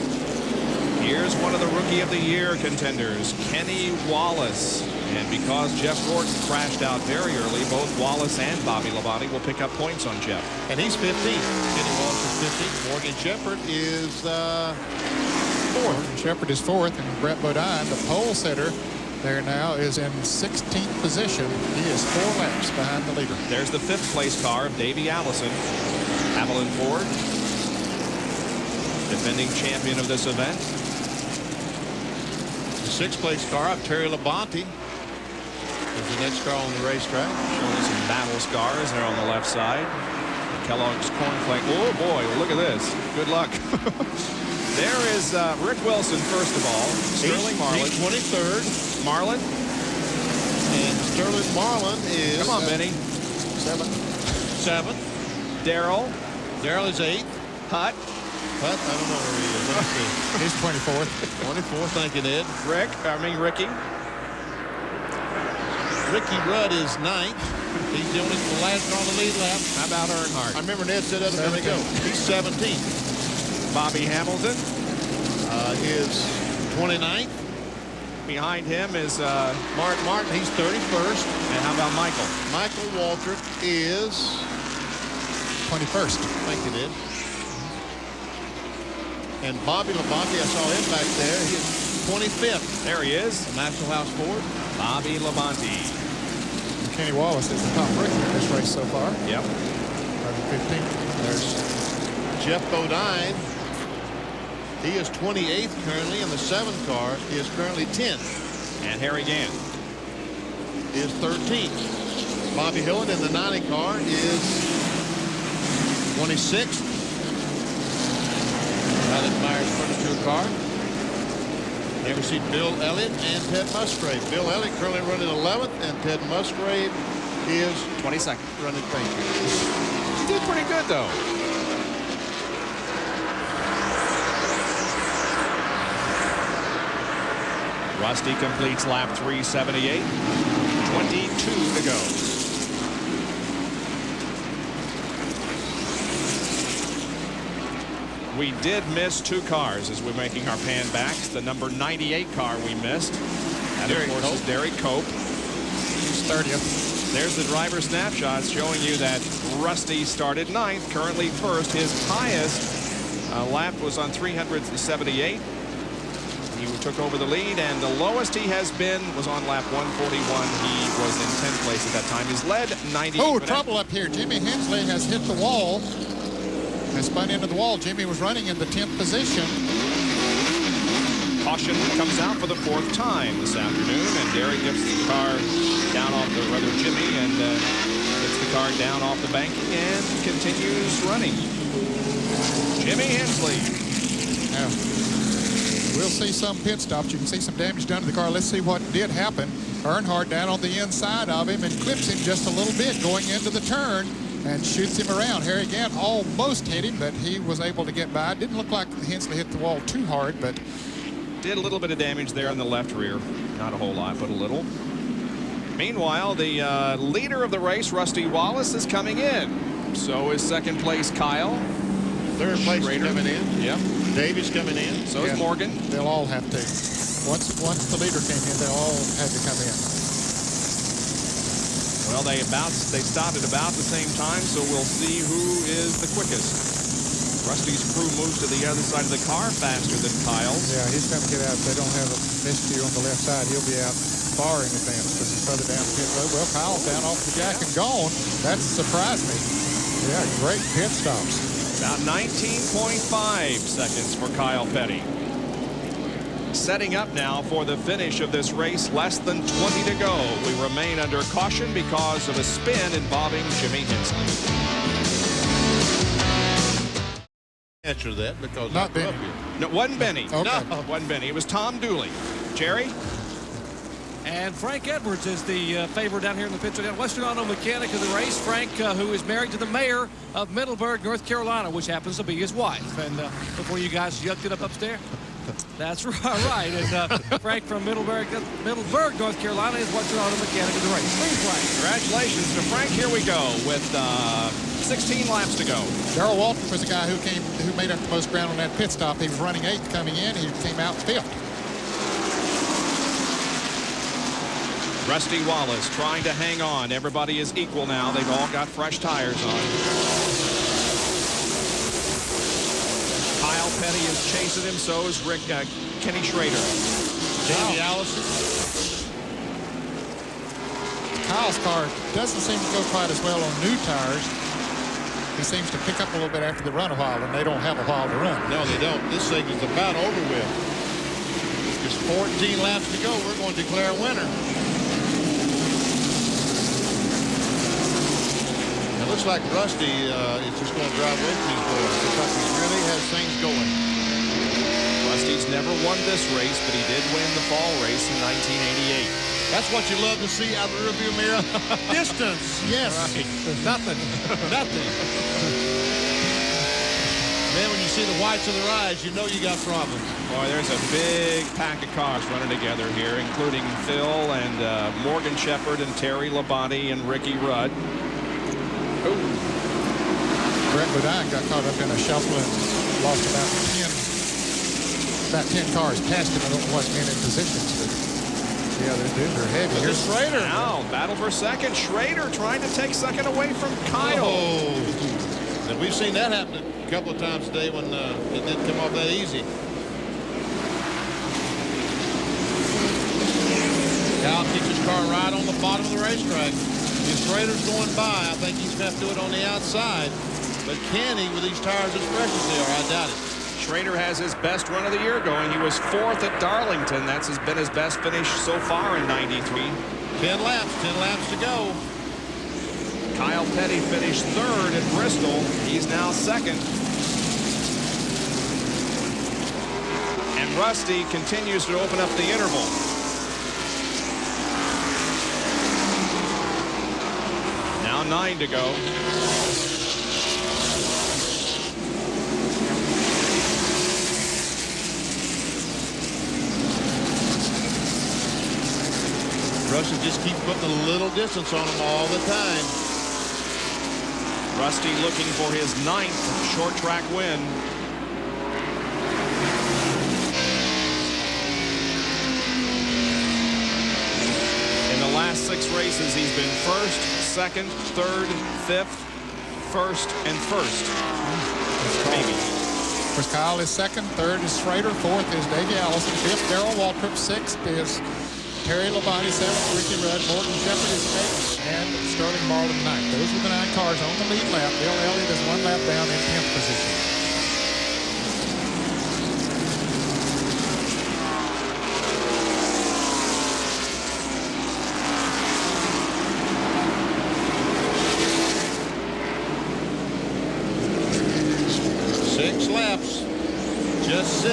Here's one of the Rookie of the Year contenders, Kenny Wallace. And because Jeff Gordon crashed out very early, both Wallace and Bobby Labonte will pick up points on Jeff. And he's 15th. Kenny Wallace is 15th. Morgan Shepherd is 4th. Shepherd is 4th, and Brett Bodine, the pole sitter, there now is in 16th position. He is 4 laps behind the leader. There's the 5th place car of Davey Allison. Haviland Ford, defending champion of this event. The 6th place car of Terry Labonte is the next car on the racetrack. Showing some battle scars there on the left side. Kellogg's cornflake. Oh boy, look at this. Good luck. There is Rick Wilson, first of all. Sterling Marlin. He's 23rd. Marlin. And Sterling Marlin is... Come on, Benny. 7th. Darrell. Darrell is 8th. Hutt. Hutt, I don't know where he is. Let's see. He's 24th. 24th, thank you, Ned. Ricky. Ricky Rudd is 9th. He's the only last on the lead lap. How about Earnhardt? I remember Ned said that a minute ago. He's 17th. Bobby Hamilton is 29th. Behind him is Mark Martin. He's 31st. And how about Michael? Michael Waltrip is 21st. Thank you, Ned. And Bobby Labonte, I saw him back there. He's 25th. There he is. The National House Ford. Bobby Labonte. Kenny Wallace is the top rookie in this race so far. Yep. 15th. There's Jeff Bodine. He is 28th currently, and the 7th car is currently 10th. And Harry Gant is 13th. Bobby Hillin in the 90 car is 26th. Alex Myers Furniture car. Never see Bill Elliott and Ted Musgrave. Bill Elliott currently running 11th, and Ted Musgrave is 22nd. Running, thank you. He did pretty good, though. Rusty completes lap 378. 22 to go. we did miss 2 cars as we're making our pan backs. The number 98 car we missed. And of course is Derek Cope. He's 30th. There's the driver snapshots showing you that Rusty started 9th, currently 1st. His highest lap was on 378. He took over the lead, and the lowest he has been was on lap 141. He was in 10th place at that time. He's led 90. Oh, trouble up here. Jimmy Hensley has hit the wall. Has spun into the wall. Jimmy was running in the 10th position. Caution comes out for the 4th time this afternoon, and Derek gets the car down off the, rather Jimmy, and gets the car down off the banking and continues running. Jimmy Hensley. Now, we'll see some pit stops. You can see some damage done to the car. Let's see what did happen. Earnhardt down on the inside of him and clips him just a little bit going into the turn and shoots him around. Harry Gant almost hit him, but he was able to get by. It didn't look like Hensley hit the wall too hard, but did a little bit of damage there in the left rear. Not a whole lot, but a little. Meanwhile, the leader of the race, Rusty Wallace, is coming in. So is 2nd place Kyle. 3rd place Schrader coming in. Yep. Davies coming in. So is Morgan. They'll all have to. Once the leader came in, they all had to come in. Well, they stopped at about the same time, so we'll see who is the quickest. Rusty's crew moves to the other side of the car faster than Kyle's. Yeah, he's going to get out. If they don't have a miscue on the left side, he'll be out far in advance because he's further down the pit road. Well, Kyle's down off the jack and gone. That surprised me. Yeah, great pit stops. About 19.5 seconds for Kyle Petty. Setting up now for the finish of this race, less than 20 to go. We remain under caution because of a spin involving Jimmy Hensley. Answer that because not Benny. No, it wasn't Benny. Okay. No, it wasn't Benny. It was Tom Dooley. Jerry? And Frank Edwards is the favorite down here in the pit. Western Auto Mechanic of the race. Frank, who is married to the mayor of Middleburg, North Carolina, which happens to be his wife. And before you guys yucked it up upstairs. That's right. And Frank from Middleburg, North Carolina, is Western Auto Mechanic of the race. Frank. Congratulations to Frank. Here we go with 16 laps to go. Darrell Walton was the guy who made up the most ground on that pit stop. He was running 8th coming in. He came out 5th. Rusty Wallace trying to hang on. Everybody is equal now. They've all got fresh tires on. Kyle Petty is chasing him. So is Kenny Schrader. Davey Allison. Kyle's car doesn't seem to go quite as well on new tires. He seems to pick up a little bit after they run a while, and they don't have a while to run. No, they don't. This thing is about over with. There's 14 laps to go. We're going to declare a winner. It looks like Rusty is just going to drive away from these boys. Looks like he really has things going. Rusty's never won this race, but he did win the fall race in 1988. That's what you love to see out of the rearview mirror. Distance. Yes. Right. Nothing. Nothing. Man, when you see the whites of their eyes, you know you got problems. Boy, there's a big pack of cars running together here, including Phil and Morgan Shepherd and Terry Labonte and Ricky Rudd. Oh. Brett Bodine got caught up in a shuffle and lost about 10 cars past him. I don't know what's in positions, but yeah, they're heavy. Here's Schrader. Now, battle for second. Schrader trying to take second away from Kyle. Oh. And we've seen that happen a couple of times today when it didn't come off that easy. Kyle keeps his car right on the bottom of the racetrack. If Schrader's going by, I think he's going to have to do it on the outside. But can he with these tires as fresh as they are? I doubt it. Schrader has his best run of the year going. He was 4th at Darlington. That's been his best finish so far in 93. 10 laps to go. Kyle Petty finished 3rd at Bristol. He's now 2nd. And Rusty continues to open up the interval. Now 9 to go. Rusty just keeps putting a little distance on him all the time. Rusty looking for his 9th short track win. last 6 races, he's been first, second, third, fifth, first, and first. Maybe. Of course, Kyle is second, third is Schrader, fourth is Davey Allison, fifth Darrell Waltrip, sixth is Terry Labonte, seventh Ricky Rudd, Morgan Shepard is eighth, and Sterling Marlin ninth. Those are the 9 cars on the lead lap. Bill Elliott is 1 lap down in 10th position. Just 6.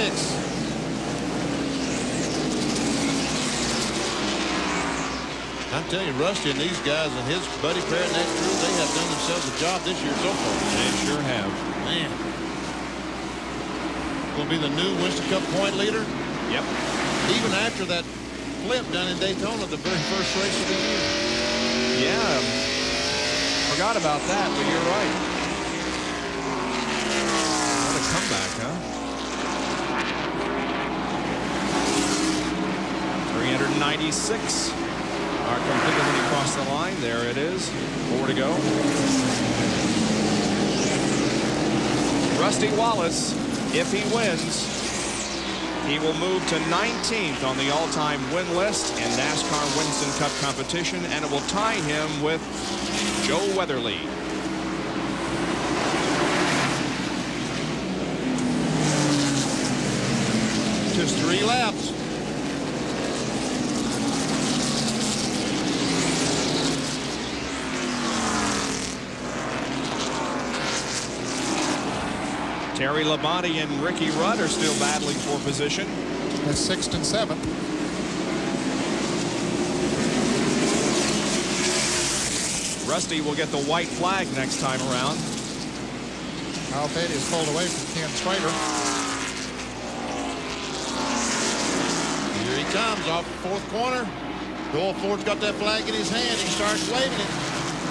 I'm telling you, Rusty and these guys and his buddy Parrott and that crew, they have done themselves a job this year so far. They sure have. Man. Will be the new Winston Cup point leader. Yep. Even after that flip done in Daytona, the very first race of the year. Yeah. Forgot about that, but you're right. What a comeback, huh? 396 are completed when he crossed the line. There it is. 4 to go. Rusty Wallace, if he wins, he will move to 19th on the all-time win list in NASCAR Winston Cup competition, and it will tie him with Joe Weatherly. Just 3 laps. Terry Labonte and Ricky Rudd are still battling for position. That's 6th and 7th. Rusty will get the white flag next time around. Kyle Petty is pulled away from Ken Schrader. Here he comes off the 4th corner. Doyle Ford's got that flag in his hand. He starts waving it.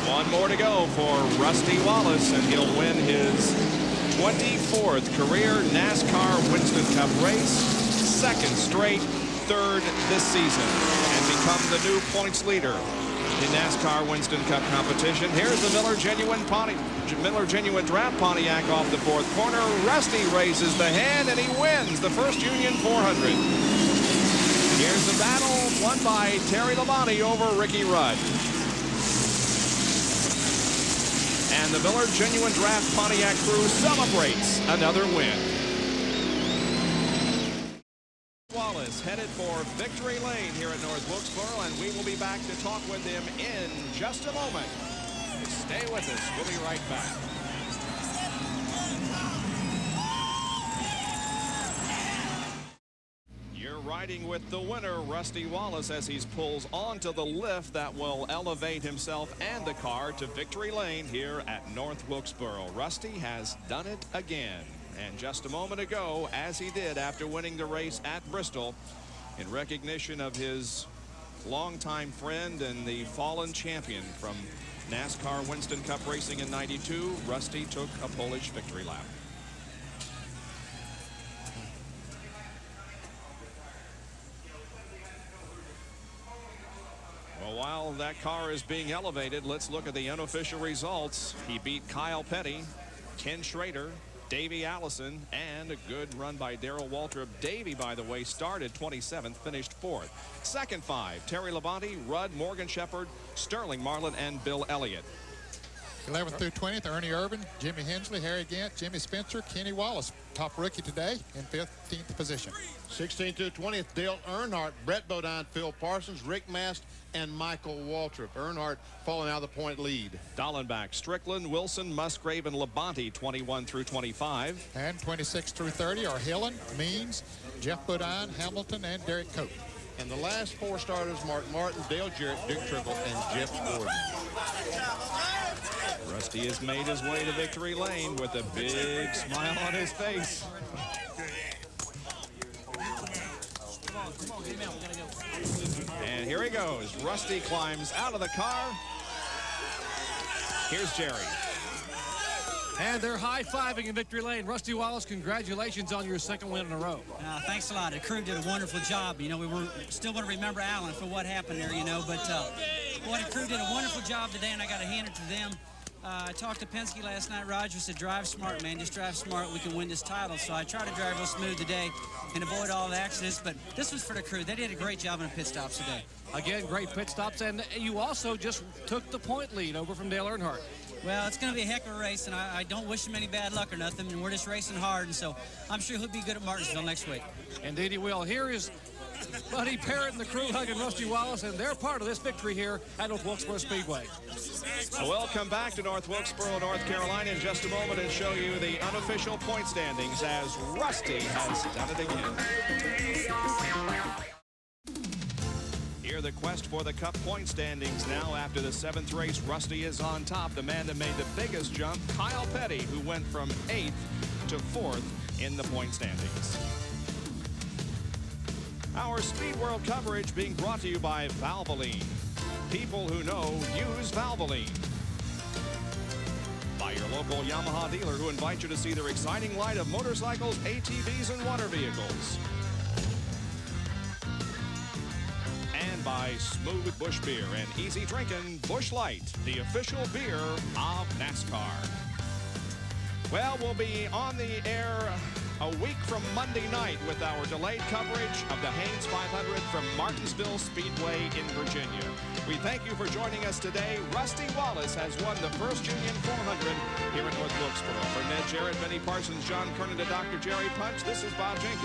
1 more to go for Rusty Wallace, and he'll win his 24th career NASCAR Winston Cup race, 2nd straight, 3rd this season, and become the new points leader in NASCAR Winston Cup competition. Here's the Miller Genuine Draft Pontiac off the 4th corner. Rusty raises the hand, and he wins the first Union 400. Here's the battle won by Terry Labonte over Ricky Rudd. And the Miller Genuine Draft Pontiac crew celebrates another win. Wallace headed for victory lane here at North Wilkesboro, and we will be back to talk with him in just a moment. Stay with us. We'll be right back. Riding with the winner, Rusty Wallace, as he pulls onto the lift that will elevate himself and the car to victory lane here at North Wilkesboro. Rusty has done it again, and just a moment ago, as he did after winning the race at Bristol, in recognition of his longtime friend and the fallen champion from NASCAR Winston Cup racing in '92, Rusty took a Polish victory lap. While that car is being elevated, let's look at the unofficial results. He beat Kyle Petty, Ken Schrader, Davey Allison, and a good run by Darrell Waltrip. Davey, by the way, started 27th, finished 4th. Second 5, Terry Labonte, Rudd, Morgan Shepard, Sterling Marlin, and Bill Elliott. 11th through 20th, Ernie Irvin, Jimmy Hensley, Harry Gant, Jimmy Spencer, Kenny Wallace, top rookie today in 15th position. 16th through 20th, Dale Earnhardt, Brett Bodine, Phil Parsons, Rick Mast, and Michael Waltrip. Earnhardt falling out of the point lead. Dallenbach, Strickland, Wilson, Musgrave, and Labonte, 21 through 25. And 26 through 30 are Hillen, Means, Jeff Bodine, Hamilton, and Derek Cope. And the last 4 starters, Mark Martin, Dale Jarrett, Dick Triple, and Jeff Gordon. Rusty has made his way to victory lane with a big smile on his face. And here he goes. Rusty climbs out of the car. Here's Jerry. And they're high-fiving in victory lane. Rusty Wallace, congratulations on your second win in a row. Thanks a lot. The crew did a wonderful job. You know, we still want to remember Allen for what happened there, you know, but boy, the crew did a wonderful job today, and I got to hand it to them. I talked to Penske last night. Roger said, drive smart, man. Just drive smart. We can win this title. So I tried to drive real smooth today and avoid all the accidents, but this was for the crew. They did a great job in the pit stops today. Again, great pit stops, and you also just took the point lead over from Dale Earnhardt. Well, it's going to be a heck of a race, and I don't wish him any bad luck or nothing, and we're just racing hard, and so I'm sure he'll be good at Martinsville next week. Indeed he will. Here is Buddy Parrott and the crew hugging Rusty Wallace, and they're part of this victory here at North Wilkesboro Speedway. We'll come back to North Wilkesboro, North Carolina in just a moment and show you the unofficial point standings as Rusty has done it again. Here the quest for the Cup point standings now. After the 7th race, Rusty is on top. The man that made the biggest jump, Kyle Petty, who went from 8th to 4th in the point standings. Our Speed World coverage being brought to you by Valvoline. People who know use Valvoline. By your local Yamaha dealer who invite you to see their exciting line of motorcycles, ATVs, and water vehicles. And by Smooth Busch Beer and easy drinking Busch Light, the official beer of NASCAR. Well, we'll be on the air a week from Monday night with our delayed coverage of the Haynes 500 from Martinsville Speedway in Virginia. We thank you for joining us today. Rusty Wallace has won the first Union 400 here at North Wilkesboro. For Ned Jarrett, Benny Parsons, John Kernan, to Dr. Jerry Punch, this is Bob Jenkins.